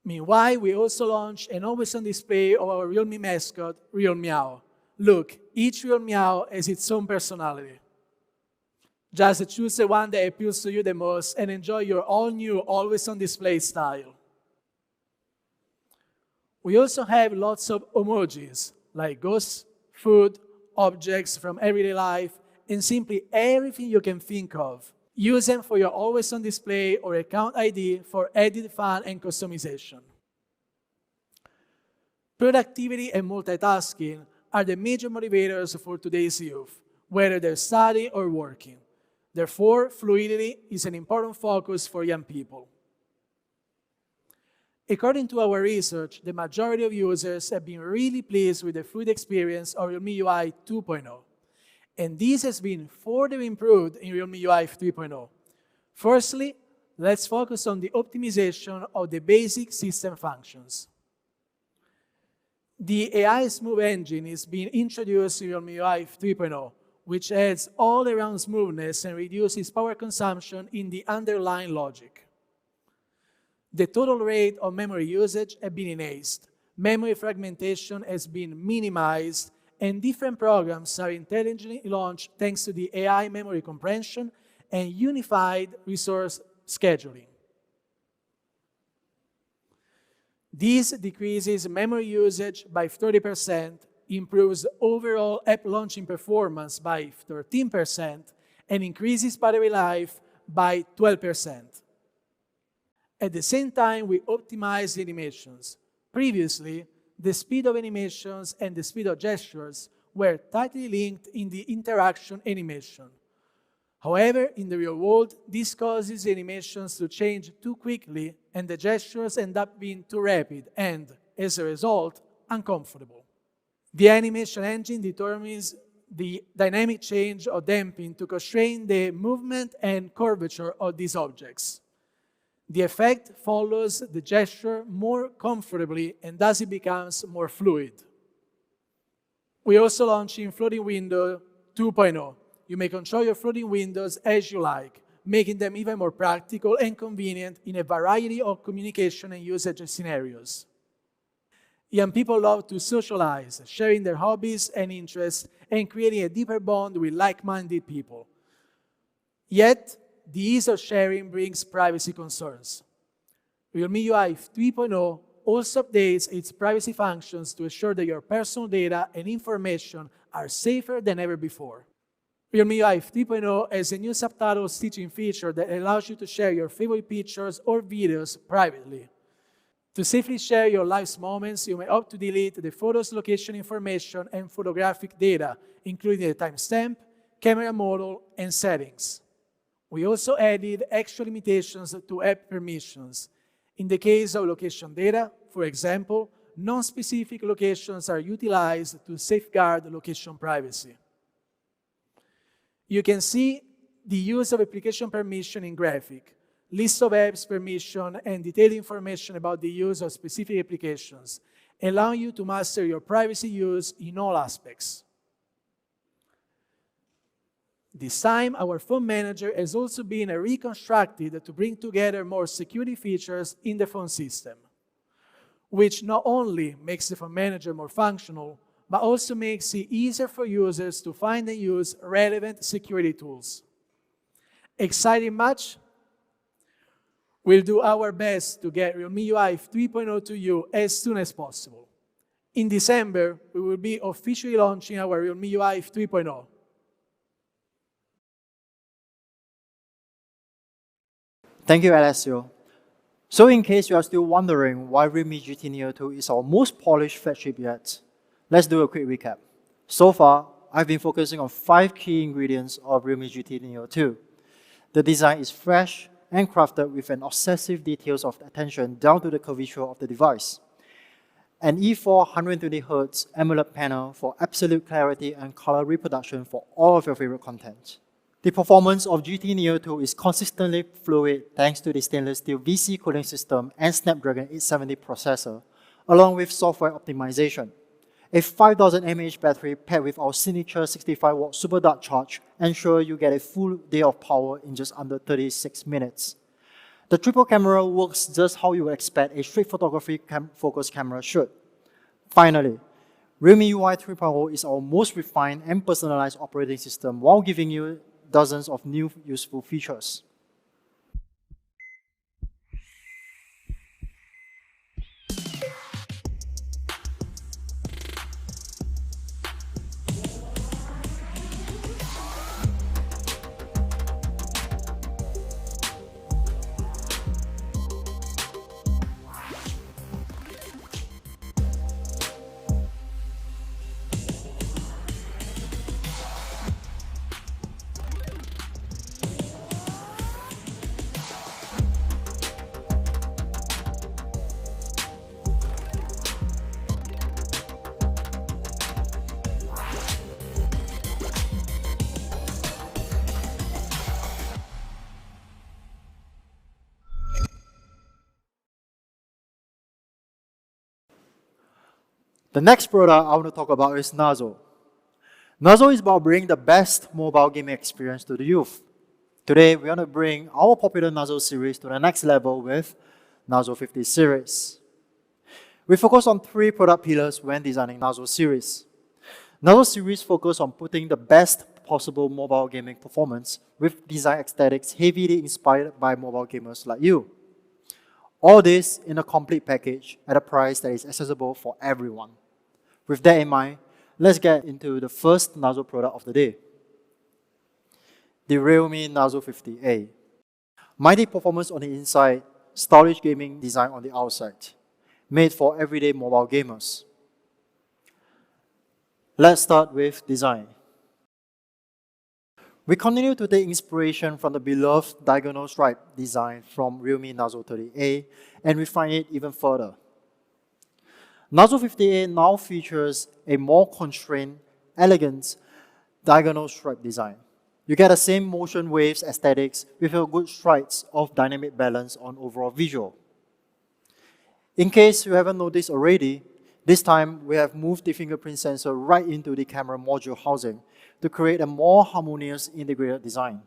Meanwhile, we also launched an always-on display of our Realme mascot, Real Meow. Look, each Real Meow has its own personality. Just choose the one that appeals to you the most and enjoy your all-new always-on display style. We also have lots of emojis, like ghosts, food, objects from everyday life, and simply everything you can think of. Use them for your always-on display or account ID for added fun and customization. Productivity and multitasking are the major motivators for today's youth, whether they're studying or working. Therefore, fluidity is an important focus for young people. According to our research, the majority of users have been really pleased with the fluid experience of Realme UI 2.0. And this has been further improved in Realme UI 3.0. Firstly, let's focus on the optimization of the basic system functions. The AI Smooth engine is being introduced in Realme UI 3.0, which adds all-around smoothness and reduces power consumption in the underlying logic. The total rate of memory usage has been enhanced, memory fragmentation has been minimized, and different programs are intelligently launched thanks to the AI memory comprehension and unified resource scheduling. This decreases memory usage by 30%, improves overall app launching performance by 13%, and increases battery life by 12%. At the same time, we optimize the animations. Previously, the speed of animations and the speed of gestures were tightly linked in the interaction animation. However, in the real world, this causes the animations to change too quickly and the gestures end up being too rapid and, as a result, uncomfortable. The animation engine determines the dynamic change of damping to constrain the movement and curvature of these objects. The effect follows the gesture more comfortably and thus it becomes more fluid. We also launched in Floating Window 2.0. you may control your floating windows as you like, making them even more practical and convenient in a variety of communication and usage scenarios. Young people love to socialize, sharing their hobbies and interests and creating a deeper bond with like-minded people. Yet, the ease of sharing brings privacy concerns. Realme UI 3.0 also updates its privacy functions to ensure that your personal data and information are safer than ever before. Realme UI 3.0 has a new subtitle stitching feature that allows you to share your favorite pictures or videos privately. To safely share your life's moments, you may opt to delete the photo's location information and photographic data, including the timestamp, camera model, and settings. We also added extra limitations to app permissions. In the case of location data, for example, non-specific locations are utilized to safeguard location privacy. You can see the use of application permission in graphic, list of apps permission, and detailed information about the use of specific applications, allowing you to master your privacy use in all aspects. This time, our phone manager has also been reconstructed to bring together more security features in the phone system, which not only makes the phone manager more functional, but also makes it easier for users to find and use relevant security tools. Exciting much? We'll do our best to get Realme UI 3.0 to you as soon as possible. In December, we will be officially launching our Realme UI 3.0. Thank you, Alessio. So in case you are still wondering why Realme GT Neo2 is our most polished flagship yet, let's do a quick recap. So far, I've been focusing on 5 key ingredients of Realme GT Neo2. The design is fresh and crafted with an obsessive details of attention down to the curvature of the device. An E4 120Hz AMOLED panel for absolute clarity and color reproduction for all of your favorite content. The performance of GT Neo2 is consistently fluid thanks to the stainless steel VC cooling system and Snapdragon 870 processor, along with software optimization. A 5000 mAh battery paired with our signature 65-watt super dark charge ensure you get a full day of power in just under 36 minutes. The triple camera works just how you would expect a straight photography focus camera should. Finally, Realme UI 3.0 is our most refined and personalized operating system while giving you dozens of new useful features. The next product I want to talk about is Narzo. Narzo is about bringing the best mobile gaming experience to the youth. Today, we want to bring our popular Narzo series to the next level with Narzo 50 series. We focus on 3 product pillars when designing Narzo series. Narzo series focus on putting the best possible mobile gaming performance with design aesthetics heavily inspired by mobile gamers like you. All this in a complete package at a price that is accessible for everyone. With that in mind, let's get into the first Narzo product of the day. The Realme Narzo 50A. Mighty performance on the inside, stylish gaming design on the outside. Made for everyday mobile gamers. Let's start with design. We continue to take inspiration from the beloved diagonal stripe design from Realme Narzo 30A and refine it even further. Narzo 50A now features a more constrained, elegant diagonal stripe design. You get the same motion waves aesthetics with a good strides of dynamic balance on overall visual. In case you haven't noticed already, This time, we have moved the fingerprint sensor right into the camera module housing to create a more harmonious integrated design.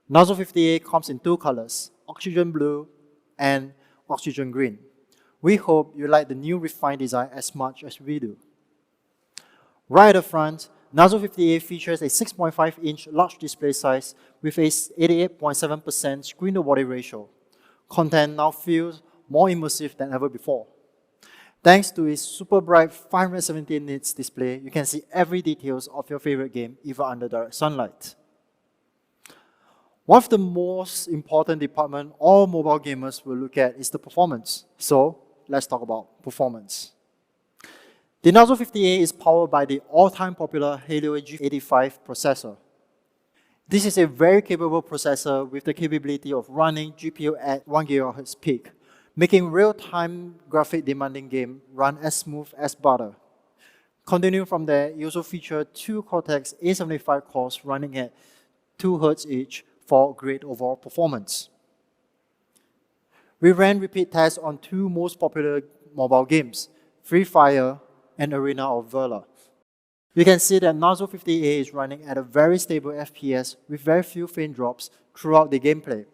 Narzo 50A comes in two colors, oxygen blue and oxygen green. We hope you like the new refined design as much as we do. Right at the front, Narzo 50A features a 6.5-inch large display size with a 88.7% screen-to-body ratio. Content now feels more immersive than ever before. Thanks to its super bright 517 nits display, you can see every details of your favorite game even under direct sunlight. One of the most important departments all mobile gamers will look at is the performance. So let's talk about performance. The Narzo 50A is powered by the all-time popular Helio G85 processor. This is a very capable processor with the capability of running GPU at 1 GHz peak, making real-time graphic demanding game run as smooth as butter. Continuing from there, it also features two Cortex A75 cores running at 2 Hz each for great overall performance. We ran repeat tests on two most popular mobile games, Free Fire and Arena of Valor. You can see that Narzo 50A is running at a very stable FPS with very few frame drops throughout the gameplay.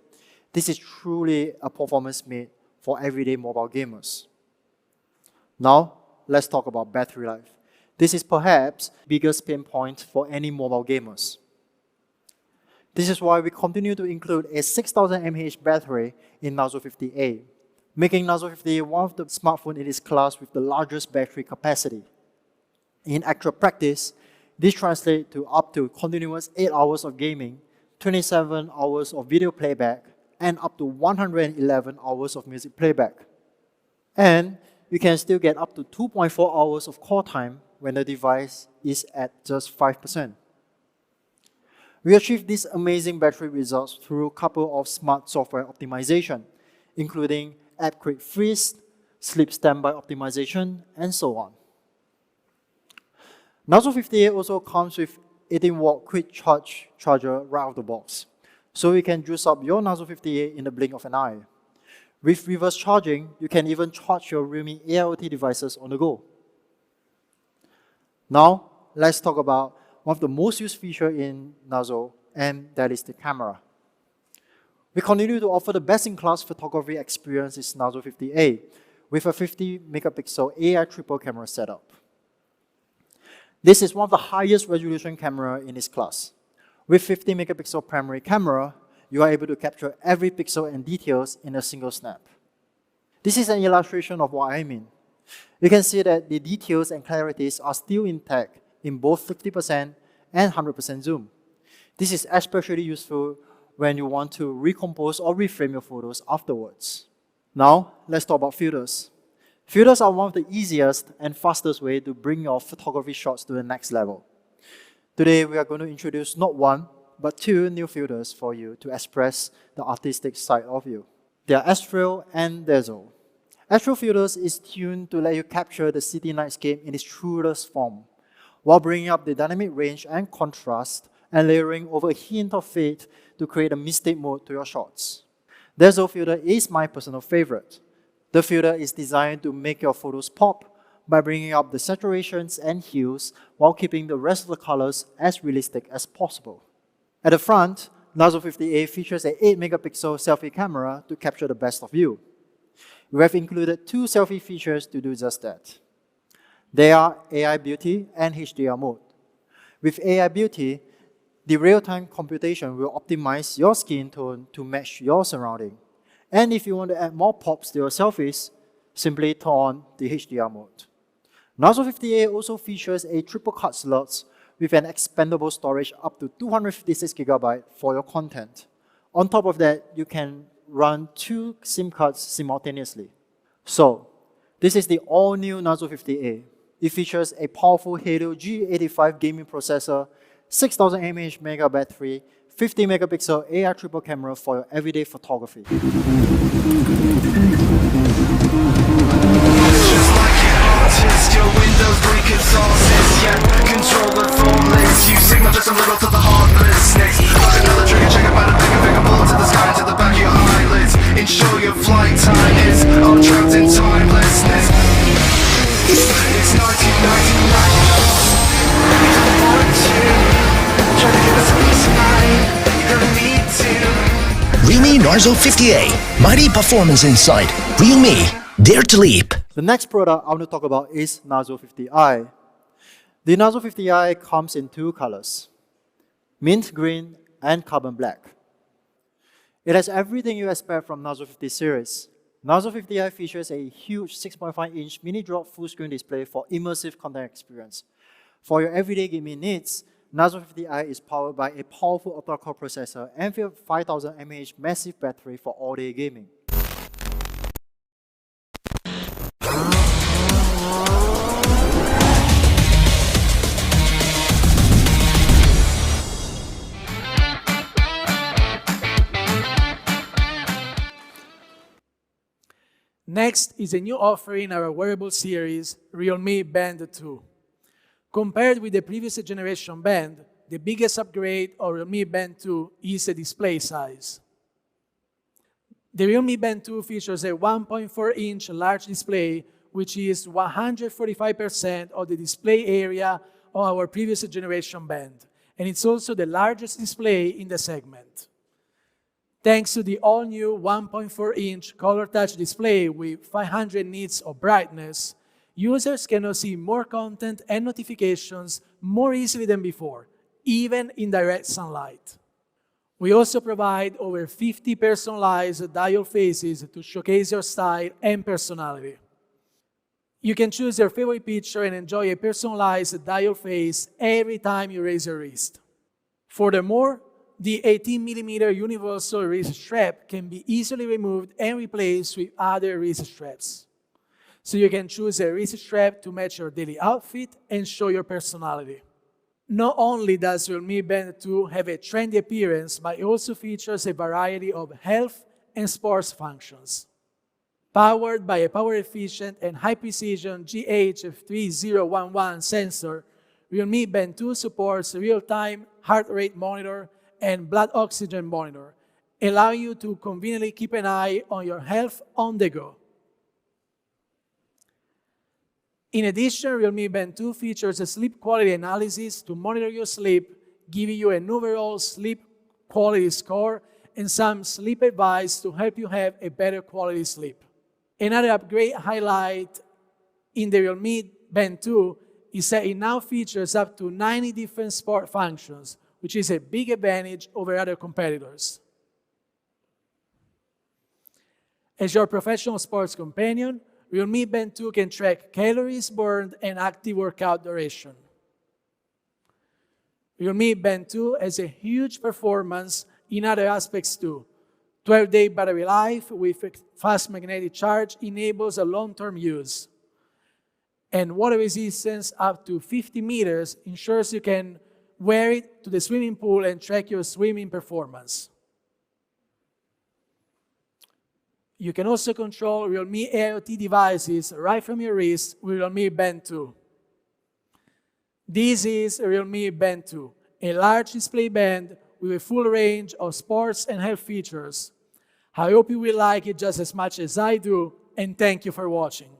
This is truly a performance made for everyday mobile gamers. Now, let's talk about battery life. This is perhaps the biggest pain point for any mobile gamers. This is why we continue to include a 6000 mAh battery in Narzo 50A, making Narzo 50A one of the smartphones in its class with the largest battery capacity. In actual practice, this translates to up to continuous 8 hours of gaming, 27 hours of video playback, and up to 111 hours of music playback. And you can still get up to 2.4 hours of call time when the device is at just 5%. We achieved these amazing battery results through a couple of smart software optimization, including App Quick Freeze, Sleep Standby Optimization, and so on. Narzo 50A also comes with 18-watt quick charge charger right out of the box, so you can juice up your Narzo 50A in the blink of an eye. With reverse charging, you can even charge your Realme AIoT devices on the go. Now, let's talk about one of the most used features in Narzo, and that is the camera. We continue to offer the best-in-class photography experience in Narzo 50A with a 50-megapixel AI triple camera setup. This is one of the highest resolution camera in its class. With 50-megapixel primary camera, you are able to capture every pixel and details in a single snap. This is an illustration of what I mean. You can see that the details and clarities are still intact in both 50% and 100% zoom. This is especially useful when you want to recompose or reframe your photos afterwards. Now, let's talk about filters. Filters are one of the easiest and fastest way to bring your photography shots to the next level. Today, we are going to introduce not one, but two new filters for you to express the artistic side of you. They are Astral and Dazzle. Astral Filters is tuned to let you capture the city nightscape in its truest form, while bringing up the dynamic range and contrast and layering over a hint of fade to create a mystic mode to your shots. Dazzle Filter is my personal favorite. The filter is designed to make your photos pop by bringing up the saturations and hues while keeping the rest of the colors as realistic as possible. At the front, Narzo 50A features an 8-megapixel selfie camera to capture the best of you. We have included two selfie features to do just that. They are AI Beauty and HDR mode. With AI Beauty, the real-time computation will optimize your skin tone to match your surrounding. And if you want to add more pops to your selfies, simply turn on the HDR mode. Narzo 50A also features a triple card slots with an expandable storage up to 256 GB for your content. On top of that, you can run 2 SIM cards simultaneously. So, this is the all-new Narzo 50A. It features a powerful Helio G85 gaming processor, 6000 mAh mega battery, 50-megapixel AI triple camera for your everyday photography. Your windows breaking sources, yeah. Controller formless. You signal just a little to the heartlessness. Push another trigger, check about a bigger bullet to the sky, to the back of your eyelids. Ensure your flight time is all trapped in timelessness. It's 1999. Try to give us peace of mind. You're gonna need to. Realme Narzo 50A. Mighty performance inside. Realme, dare to leap. The next product I want to talk about is Narzo 50i. The Narzo 50i comes in two colors, mint green and carbon black. It has everything you expect from Narzo 50 series. Narzo 50i features a huge 6.5-inch mini-drop full-screen display for immersive content experience. For your everyday gaming needs, Narzo 50i is powered by a powerful octa-core processor and 5000 mAh massive battery for all-day gaming. Next is a new offering in our wearable series, Realme Band 2. Compared with the previous generation Band, the biggest upgrade of Realme Band 2 is the display size. The Realme Band 2 features a 1.4-inch large display, which is 145% of the display area of our previous generation Band, and it's also the largest display in the segment. Thanks to the all-new 1.4-inch color touch display with 500 nits of brightness, users can now see more content and notifications more easily than before, even in direct sunlight. We also provide over 50 personalized dial faces to showcase your style and personality. You can choose your favorite picture and enjoy a personalized dial face every time you raise your wrist. Furthermore, the 18mm universal wrist strap can be easily removed and replaced with other wrist straps. So you can choose a wrist strap to match your daily outfit and show your personality. Not only does Realme Band 2 have a trendy appearance, but it also features a variety of health and sports functions. Powered by a power-efficient and high-precision Hdr10 sensor, Realme Band 2 supports real-time heart rate monitor and blood oxygen monitor, allowing you to conveniently keep an eye on your health on the go. In addition, Realme Band 2 features a sleep quality analysis to monitor your sleep, giving you an overall sleep quality score and some sleep advice to help you have a better quality sleep. Another upgrade highlight in the Realme Band 2 is that it now features up to 90 different sport functions, which is a big advantage over other competitors. As your professional sports companion, Realme Band 2 can track calories burned and active workout duration. Realme Band 2 has a huge performance in other aspects too. 12-day battery life with fast magnetic charge enables a long-term use. And water resistance up to 50 meters ensures you can wear it to the swimming pool and track your swimming performance. You can also control Realme IoT devices right from your wrist with Realme Band 2. This is Realme Band 2, a large display band with a full range of sports and health features. I hope you will like it just as much as I do, and thank you for watching.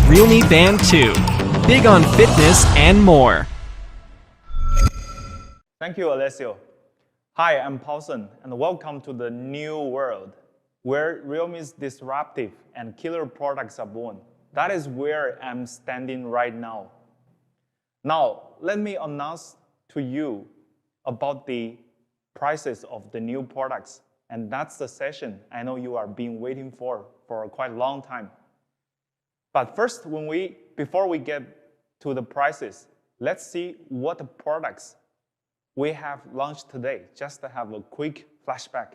Realme Band 2, big on fitness and more. Thank you, Alessio. Hi, I'm Paulson, and welcome to the new world, where Realme's disruptive and killer products are born. That is where I'm standing right now. Now, let me announce to you about the prices of the new products, and that's the session I know you are being waiting for quite a long time. But first, before we get to the prices, let's see what the products we have launched today, just to have a quick flashback.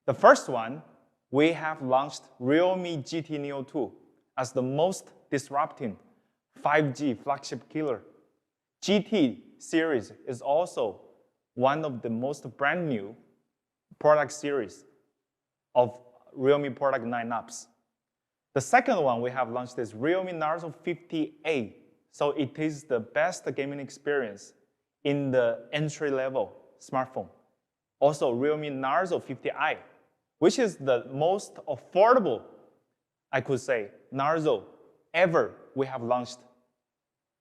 The first one we have launched Realme GT Neo2 as the most disrupting 5G flagship killer. GT series is also one of the most brand new product series of Realme product lineups. The second one we have launched is Realme Narzo 50A. So it is the best gaming experience in the entry-level smartphone. Also Realme Narzo 50i, which is the most affordable, I could say, Narzo ever we have launched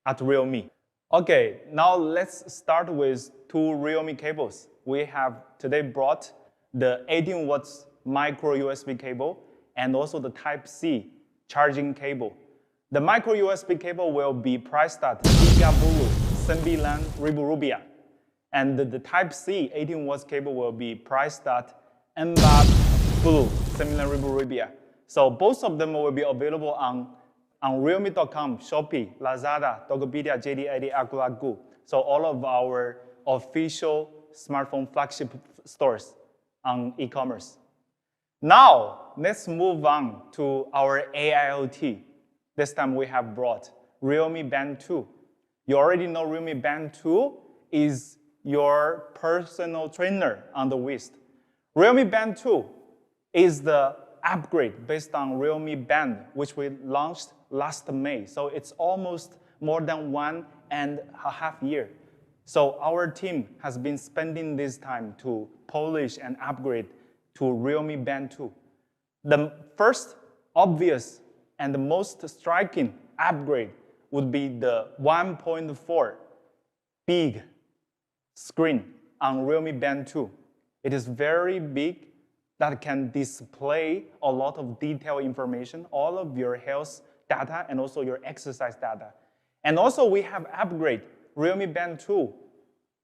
at Realme. Okay, now let's start with two Realme cables. We have today brought the 18 watts micro USB cable and also the Type-C charging cable. The micro USB cable will be priced at 3,900 rupiah. And the Type-C 18 watts cable will be priced at 4,900 rupiah. So both of them will be available on Realme.com, Shopee, Lazada, Tokopedia, JD, Akulaku. So all of our official smartphone flagship stores on e-commerce. Now, let's move on to our AIoT. This time we have brought Realme Band 2. You already know Realme Band 2 is your personal trainer on the wrist. Realme Band 2 is the upgrade based on Realme Band, which we launched last May. So it's almost more than 1.5 years. So our team has been spending this time to polish and upgrade to Realme Band 2. The first obvious and the most striking upgrade would be the 1.4 big screen on Realme Band 2. It is very big that can display a lot of detailed information, all of your health data and also your exercise data. And also we have upgraded Realme Band 2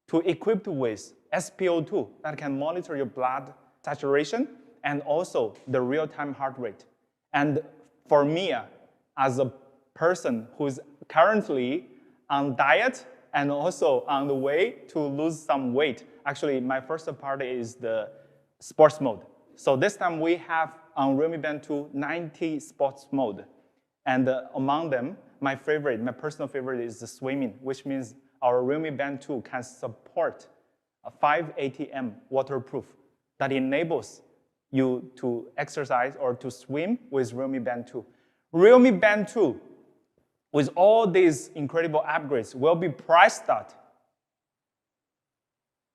to equipped with SpO2 that can monitor your blood saturation and also the real-time heart rate. And for me, as a person who is currently on diet and also on the way to lose some weight, actually my first part is the sports mode. So this time we have on Realme Band 2 90 sports mode. And among them, my personal favorite is the swimming, which means our Realme Band 2 can support a 5 ATM waterproof that enables you to exercise or to swim with Realme Band 2. Realme Band 2, with all these incredible upgrades, will be priced at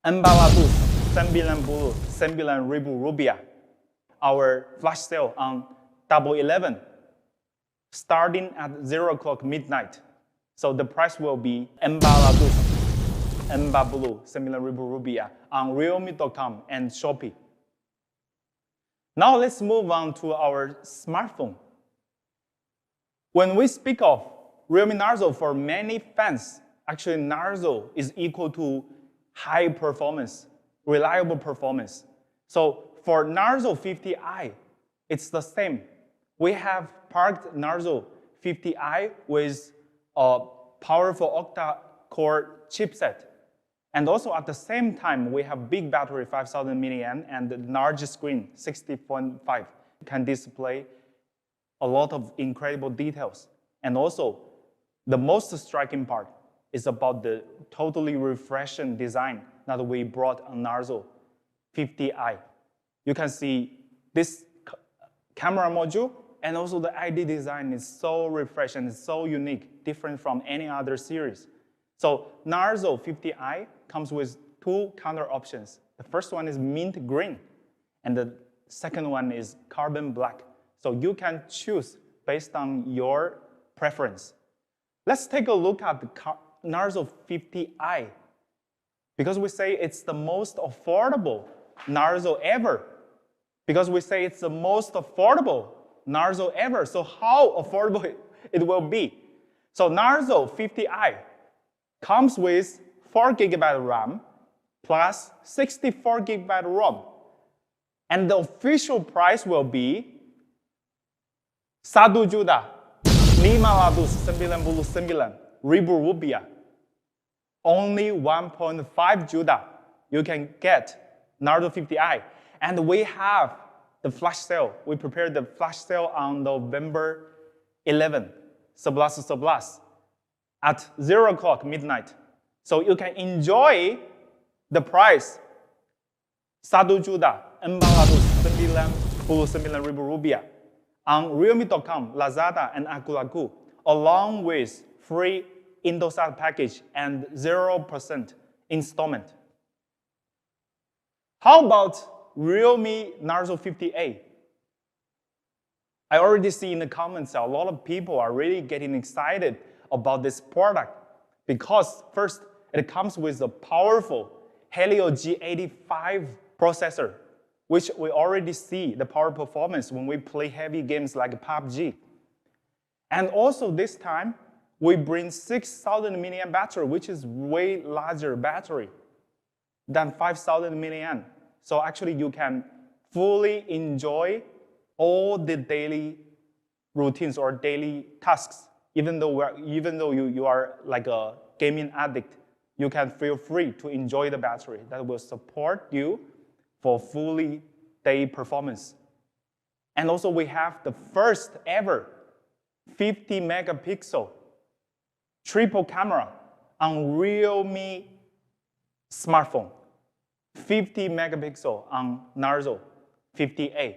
4,999 rupiah. Our flash sale on Double 11, starting at 0 o'clock midnight. So the price will be 4,999 rupiah on Realme.com and Shopee. Now let's move on to our smartphone. When we speak of Realme Narzo, for many fans, actually Narzo is equal to high performance, reliable performance. So for Narzo 50i, it's the same. We have parked Narzo 50i with a powerful octa-core chipset. And also at the same time, we have big battery, 5,000 mAh, and the large screen, 60.5, can display a lot of incredible details. And also, the most striking part is about the totally refreshing design that we brought on Narzo 50i. You can see this camera module and also the ID design is so refreshing, it's so unique, different from any other series. So Narzo 50i comes with two color options. The first one is mint green, and the second one is carbon black. So you can choose based on your preference. Let's take a look at the Narzo 50i, because we say it's the most affordable Narzo ever. Because we say it's the most affordable Narzo ever. So how affordable it will be? So Narzo 50i comes with 4 GB RAM plus 64 GB ROM. And the official price will be 1,599 rupiah. Only 1.5 juta you can get Narzo 50i. And we have the flash sale. We prepared the flash sale on November 11, 11 at 0 o'clock midnight. So you can enjoy the price 1.499.999 rupiah on realme.com, Lazada, and Aku, along with free Indosat package and 0% installment. How about Realme Narzo 50A? I already see in the comments a lot of people are really getting excited about this product because first, it comes with a powerful Helio G85 processor, which we already see the power performance when we play heavy games like PUBG. And also this time, we bring 6,000 milliamp battery, which is way larger battery than 5,000 milliamp. So actually you can fully enjoy all the daily routines or daily tasks. Even though you are like a gaming addict, you can feel free to enjoy the battery that will support you for fully day performance. And also we have the first ever 50 megapixel triple camera on Realme smartphone. 50 megapixel on Narzo 50A.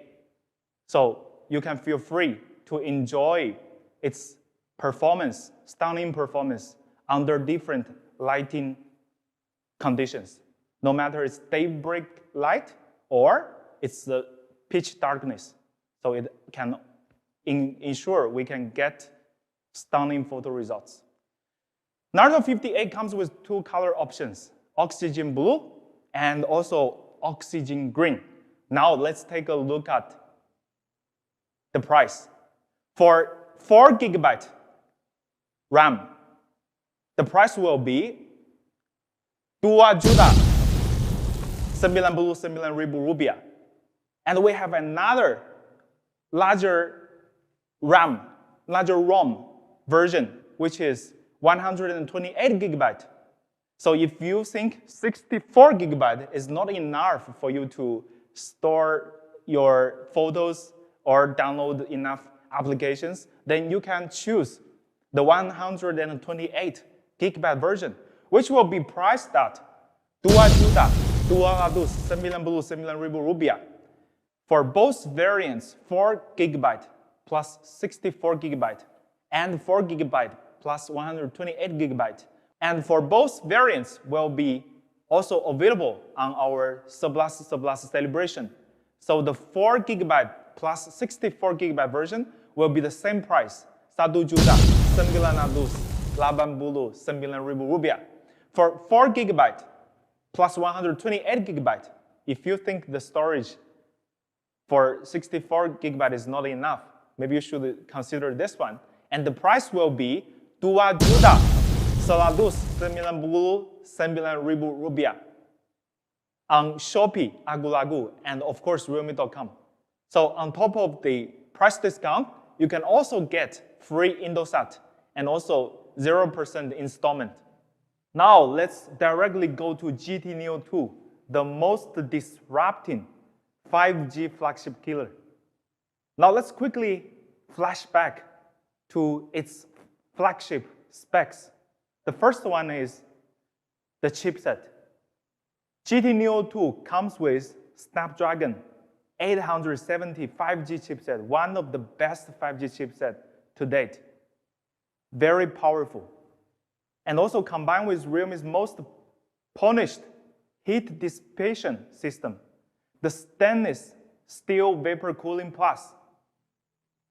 So you can feel free to enjoy its performance, stunning performance under different lighting conditions. No matter it's daybreak light or it's the pitch darkness. So it can ensure we can get stunning photo results. Narzo 50A comes with two color options, oxygen blue and also oxygen green. Now let's take a look at the price. For 4 GB RAM, the price will be 2.99 rupiah. And we have another larger RAM, larger ROM version, which is 128 GB. So if you think 64 GB is not enough for you to store your photos or download enough applications, then you can choose the 128 GB version, which will be priced at 2.299 rupiah. For both variants, 4 GB plus 64 GB and 4 GB plus 128 GB. And for both variants will be also available on our 11 celebration. So the 4 GB plus 64 GB version will be the same price, 1.999 rupiah. For 4 GB plus 128 GB, if you think the storage for 64 GB is not enough, maybe you should consider this one. And the price will be 2.199 rupiah on Shopee, Aku, and of course Realme.com. So on top of the price discount, you can also get free Indosat and also 0% installment. Now let's directly go to GT Neo2, the most disrupting 5G flagship killer. Now let's quickly flash back to its flagship specs. The first one is the chipset. GT Neo2 comes with Snapdragon 870 5G chipset, one of the best 5G chipset to date. Very powerful. And also combined with Realme's most polished heat dissipation system, the stainless steel vapor cooling plus.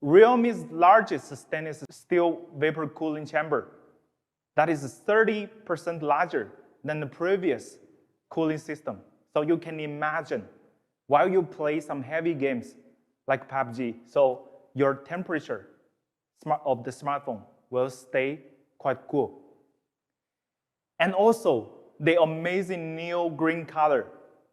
Realme's largest stainless steel vapor cooling chamber that is 30% larger than the previous cooling system. So you can imagine while you play some heavy games like PUBG, so your temperature of the smartphone will stay quite cool. And also the amazing Neo green color,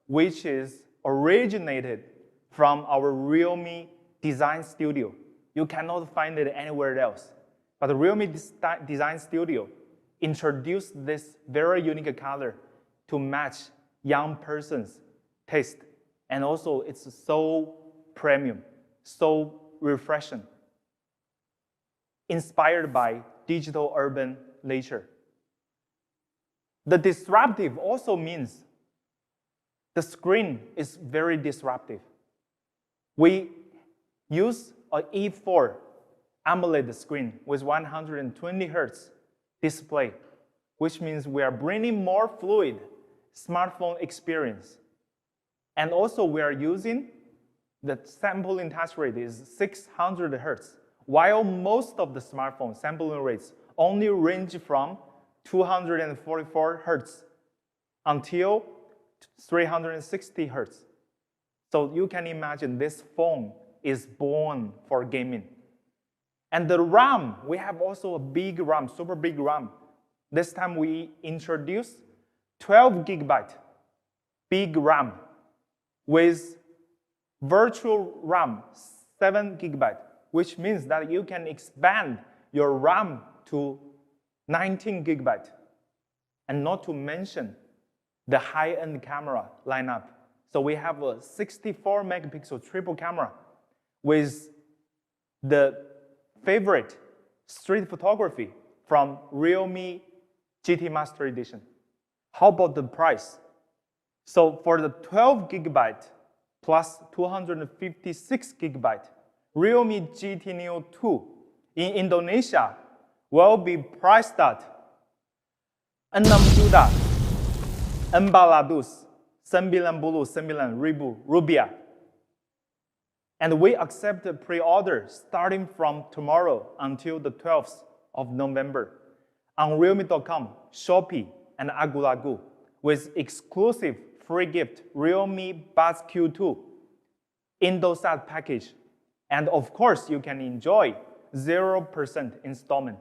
which is originated from our Realme Design Studio. You cannot find it anywhere else. But the Realme Design Studio introduced this very unique color to match young person's taste. And also it's so premium, so refreshing, inspired by digital urban nature. The disruptive also means the screen is very disruptive. We use an E4 AMOLED screen with 120 Hz display, which means we are bringing more fluid smartphone experience. And also we are using the sampling touch rate is 600 Hz, while most of the smartphone sampling rates only range from 244 Hz until 360 Hz. So you can imagine this phone is born for gaming. And the RAM, we have also a big RAM, super big RAM. This time we introduce 12 GB big RAM with virtual RAM 7 GB, which means that you can expand your RAM to 19 GB. And not to mention the high-end camera lineup. So we have a 64 megapixel triple camera with the favorite street photography from Realme GT Master Edition. How about the price? So for the 12 GB plus 256 GB, Realme GT Neo2 in Indonesia will be priced at 6.499.000 rupiah. And we accept pre-order starting from tomorrow until the 12th of November on Realme.com, Shopee, and Agulagu with exclusive free gift Realme Buds Q2 Indosat package. And of course, you can enjoy 0% installment.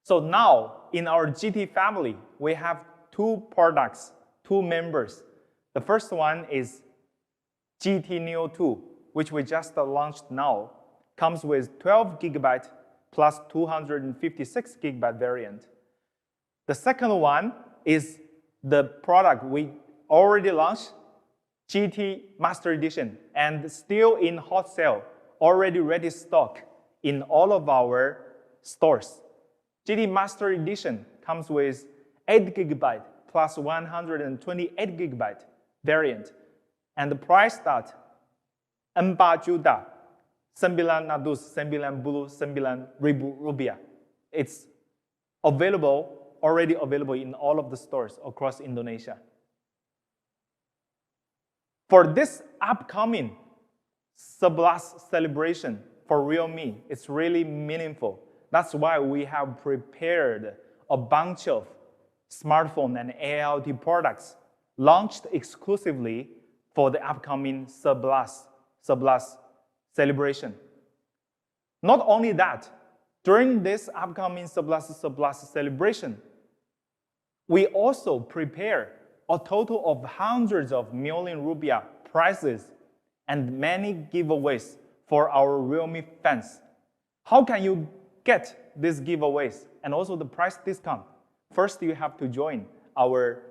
So now, in our GT family, we have two products, two members. The first one is GT Neo2, which we just launched now, comes with 12 GB plus 256 GB variant. The second one is the product we already launched, GT Master Edition, and still in hot sale, already ready stock in all of our stores. GT Master Edition comes with 8 GB plus 128 GB variant, and the price start 4.99 rupiah. It's already available in all of the stores across Indonesia. For this upcoming 11 celebration for Realme, it's really meaningful. That's why we have prepared a bunch of smartphone and AIoT products launched exclusively for the upcoming 11 celebration. Not only that, during this upcoming 11 celebration, we also prepare a total of hundreds of million rupiah prizes and many giveaways for our Realme fans. How can you get these giveaways and also the price discount? First, you have to join our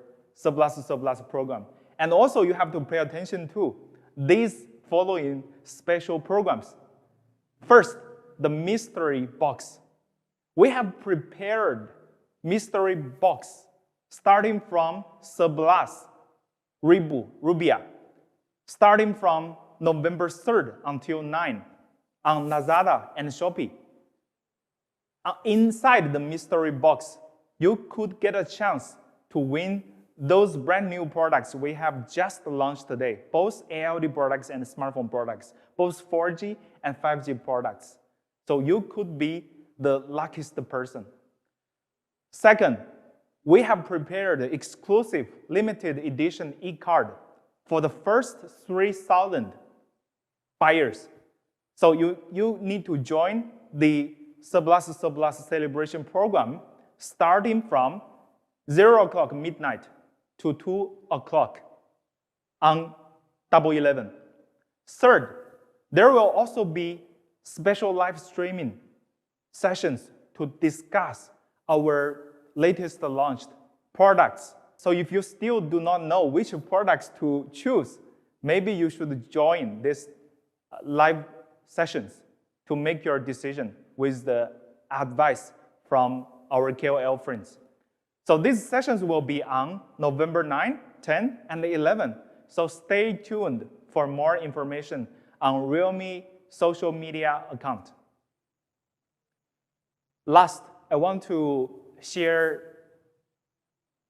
11 program. And also, you have to pay attention to these following special programs. First, the mystery box. We have prepared mystery box starting from 11 rupiah, starting from November 3rd until 9 on Lazada and Shopee. Inside the mystery box, you could get a chance to win those brand new products we have just launched today, both AIoT products and smartphone products, both 4G and 5G products. So you could be the luckiest person. Second, we have prepared exclusive limited edition e-card for the first 3,000 buyers. So you need to join the 11 celebration program starting from 0 o'clock midnight to 2 o'clock on 11/11. Third, there will also be special live streaming sessions to discuss our latest launched products. So if you still do not know which products to choose, maybe you should join this live sessions to make your decision with the advice from our KOL friends. So these sessions will be on November 9, 10, and 11. So stay tuned for more information on Realme social media account. Last, I want to share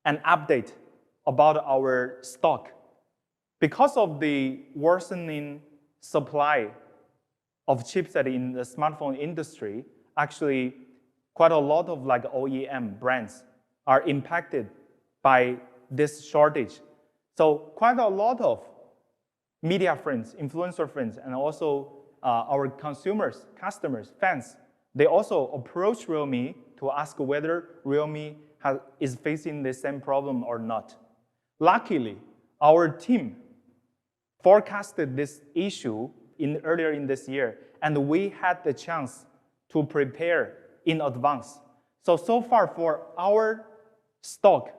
an update about our stock. Because of the worsening supply of chipset in the smartphone industry, actually quite a lot of like OEM brands are impacted by this shortage. So quite a lot of media friends, influencer friends, and also our consumers, customers, fans, they also approach Realme to ask whether Realme is facing the same problem or not. Luckily, our team forecasted this issue earlier in this year, and we had the chance to prepare in advance. So far for our stock,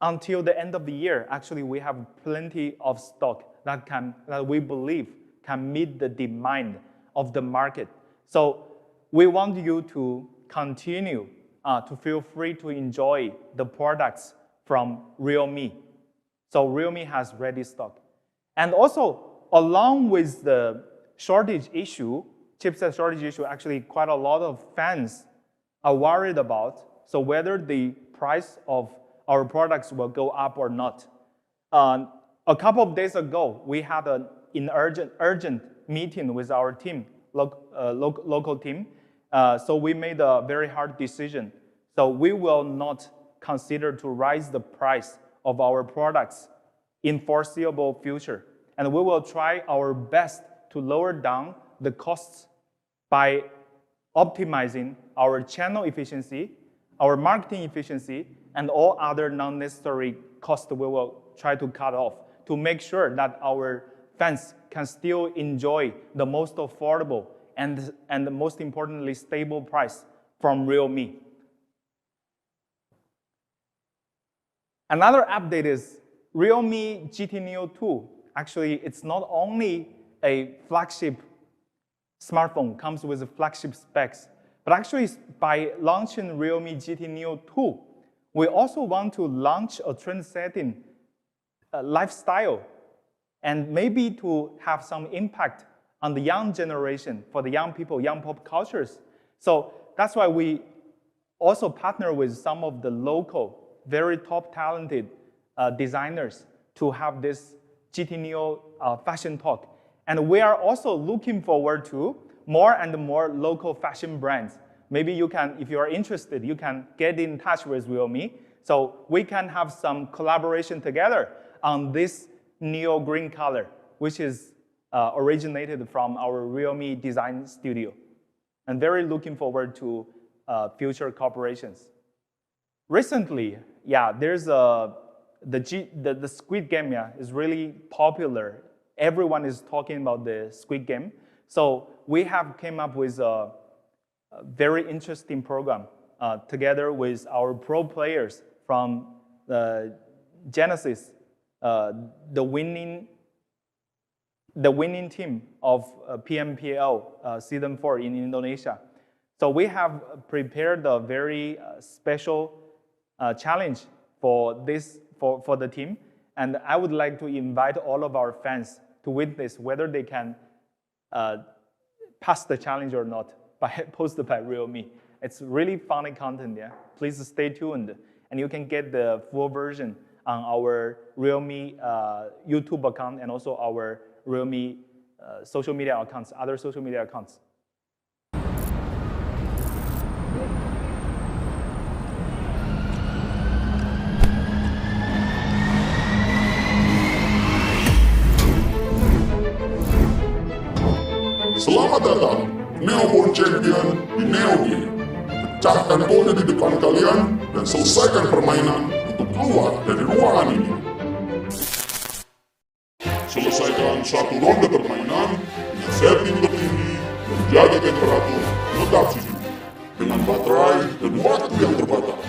until the end of the year, actually we have plenty of stock that we believe can meet the demand of the market. So we want you to continue to feel free to enjoy the products from Realme. So Realme has ready stock. And also, along with the shortage issue, chipset shortage issue, actually quite a lot of fans are worried about, so whether the price of our products will go up or not. A couple of days ago, we had an urgent meeting with our team, local team. So we made a very hard decision. So we will not consider to raise the price of our products in foreseeable future. And we will try our best to lower down the costs by optimizing our channel efficiency, our marketing efficiency, and all other non-necessary costs we will try to cut off to make sure that our fans can still enjoy the most affordable and the most importantly stable price from Realme. Another update is Realme GT Neo2. Actually, it's not only a flagship smartphone, comes with flagship specs, but actually by launching Realme GT Neo2, we also want to launch a trend-setting lifestyle and maybe to have some impact on the young generation, for the young people, young pop cultures. So that's why we also partner with some of the local, very top talented designers to have this GT Neo fashion talk. And we are also looking forward to more and more local fashion brands. Maybe you can, if you are interested, you can get in touch with Realme. So we can have some collaboration together on this Neo green color, which is originated from our Realme design studio. And very looking forward to future cooperations. Recently, yeah, there's the Squid Game, yeah, is really popular. Everyone is talking about the Squid Game. So we have came up with a very interesting program together with our pro players from Genesis, the winning team of PMPL Season 4 in Indonesia. So we have prepared a very special challenge for the team, and I would like to invite all of our fans to witness whether they can pass the challenge or not, posted by Realme. It's really funny content, yeah. Please stay tuned, and you can get the full version on our Realme YouTube account and also our Realme social media accounts, other social media accounts. Selamat datang, Neo-born Champion di Neo2. Pecahkan kode di depan kalian dan selesaikan permainan untuk keluar dari ruangan ini. Selesaikan satu ronde permainan dengan setting tertinggi dan jaga temperatur tetap sejuk dengan baterai dan waktu yang terbatas.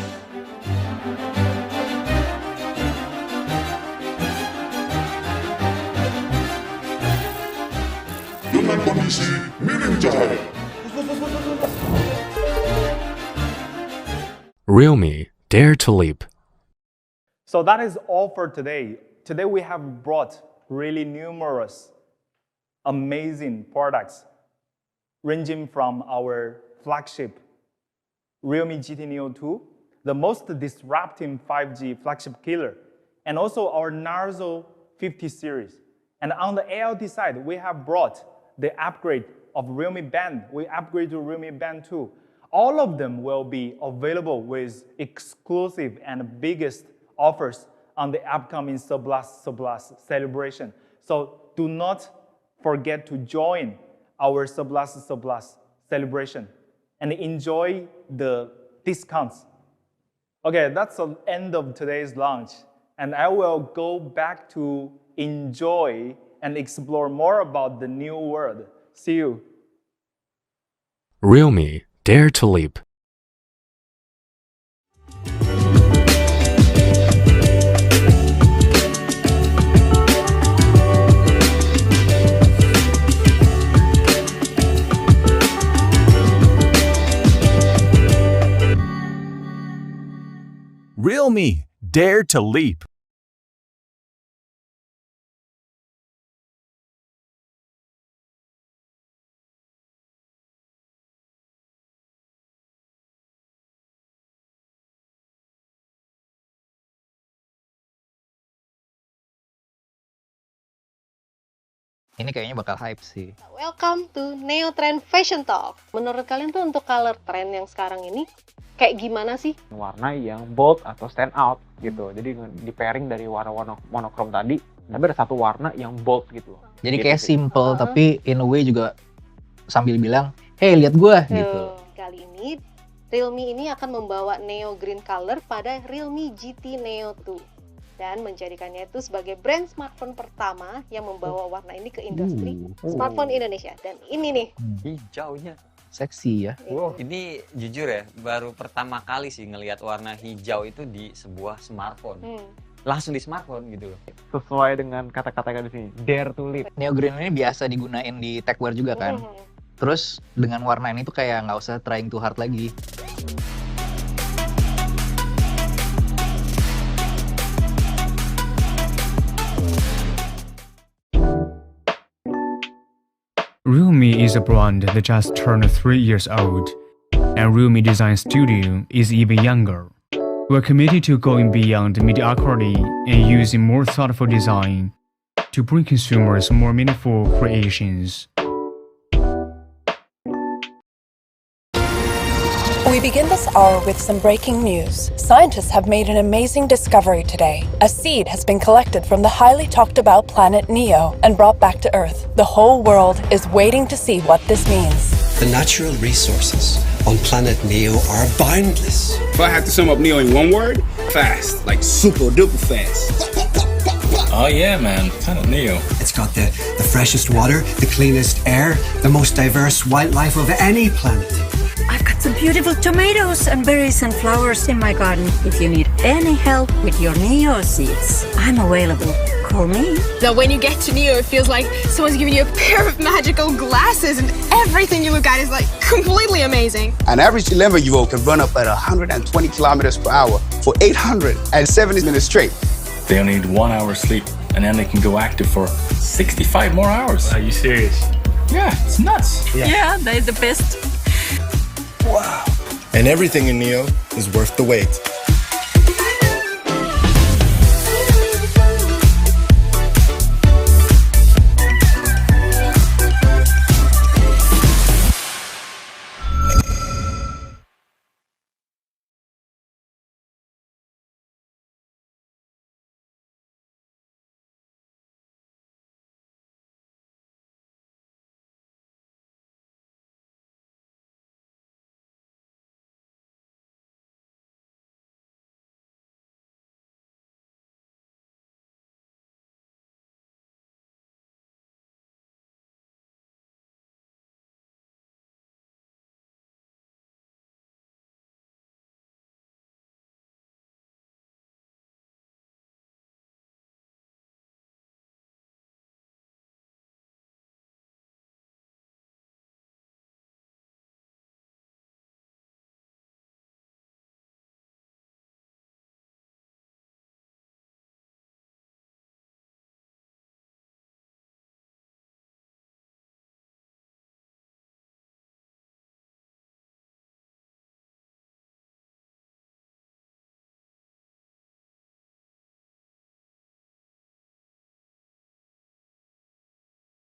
kondisi minim cahaya. Realme Dare to Leap. So that is all for today. Today we have brought really numerous, amazing products ranging from our flagship Realme GT Neo2, the most disruptive 5G flagship killer, and also our Narzo 50 series. And on the ALT side, we have brought the upgrade of Realme Band. We upgrade to Realme Band 2. All of them will be available with exclusive and biggest offers on the upcoming Surplus celebration. So do not forget to join our Surplus celebration and enjoy the discounts. Okay, that's the end of today's launch. And I will go back to enjoy and explore more about the new world. See you. Realme Dare to Leap. Realme Dare to Leap. Ini kayaknya bakal hype sih. Welcome to Neo Trend Fashion Talk. Menurut kalian tuh untuk color trend yang sekarang ini kayak gimana sih? Warna yang bold atau stand out gitu. Jadi di pairing dari warna-warna monokrom tadi, tapi ada satu warna yang bold gitu. Jadi kayak simple tapi in a way juga sambil bilang, "Hey, lihat gua." gitu. Kali ini Realme ini akan membawa neo green color pada Realme GT Neo2 dan menjadikannya itu sebagai brand smartphone pertama yang membawa warna ini ke industri smartphone Indonesia. Dan ini nih, hijaunya seksi ya. Wow. Ini jujur ya, baru pertama kali sih ngelihat warna hijau itu di sebuah smartphone. Langsung di smartphone gitu loh. Sesuai dengan kata-kata di sini, dare to leap. Neo green ini biasa digunain di techwear juga kan. Terus dengan warna ini tuh kayak nggak usah trying too hard lagi. Realme is a brand that just turned 3 years old, and Realme Design Studio is even younger. We're committed to going beyond mediocrity and using more thoughtful design to bring consumers more meaningful creations. We begin this hour with some breaking news. Scientists have made an amazing discovery today. A seed has been collected from the highly talked about planet Neo and brought back to Earth. The whole world is waiting to see what this means. The natural resources on planet Neo are boundless. If I have to sum up Neo in one word, fast, like super duper fast. Oh yeah, man, Planet Neo. It's got the freshest water, the cleanest air, the most diverse wildlife of any planet. I've got some beautiful tomatoes and berries and flowers in my garden. If you need any help with your Neo seeds, I'm available. Call me. Now when you get to Neo, it feels like someone's giving you a pair of magical glasses and everything you look at is like completely amazing. An average 11-year-old can run up at 120 kilometers per hour for 870 minutes straight. They only need 1 hour sleep, and then they can go active for 65 more hours. Are you serious? Yeah, it's nuts. Yeah, they're the best. Wow. And everything in Neo is worth the wait.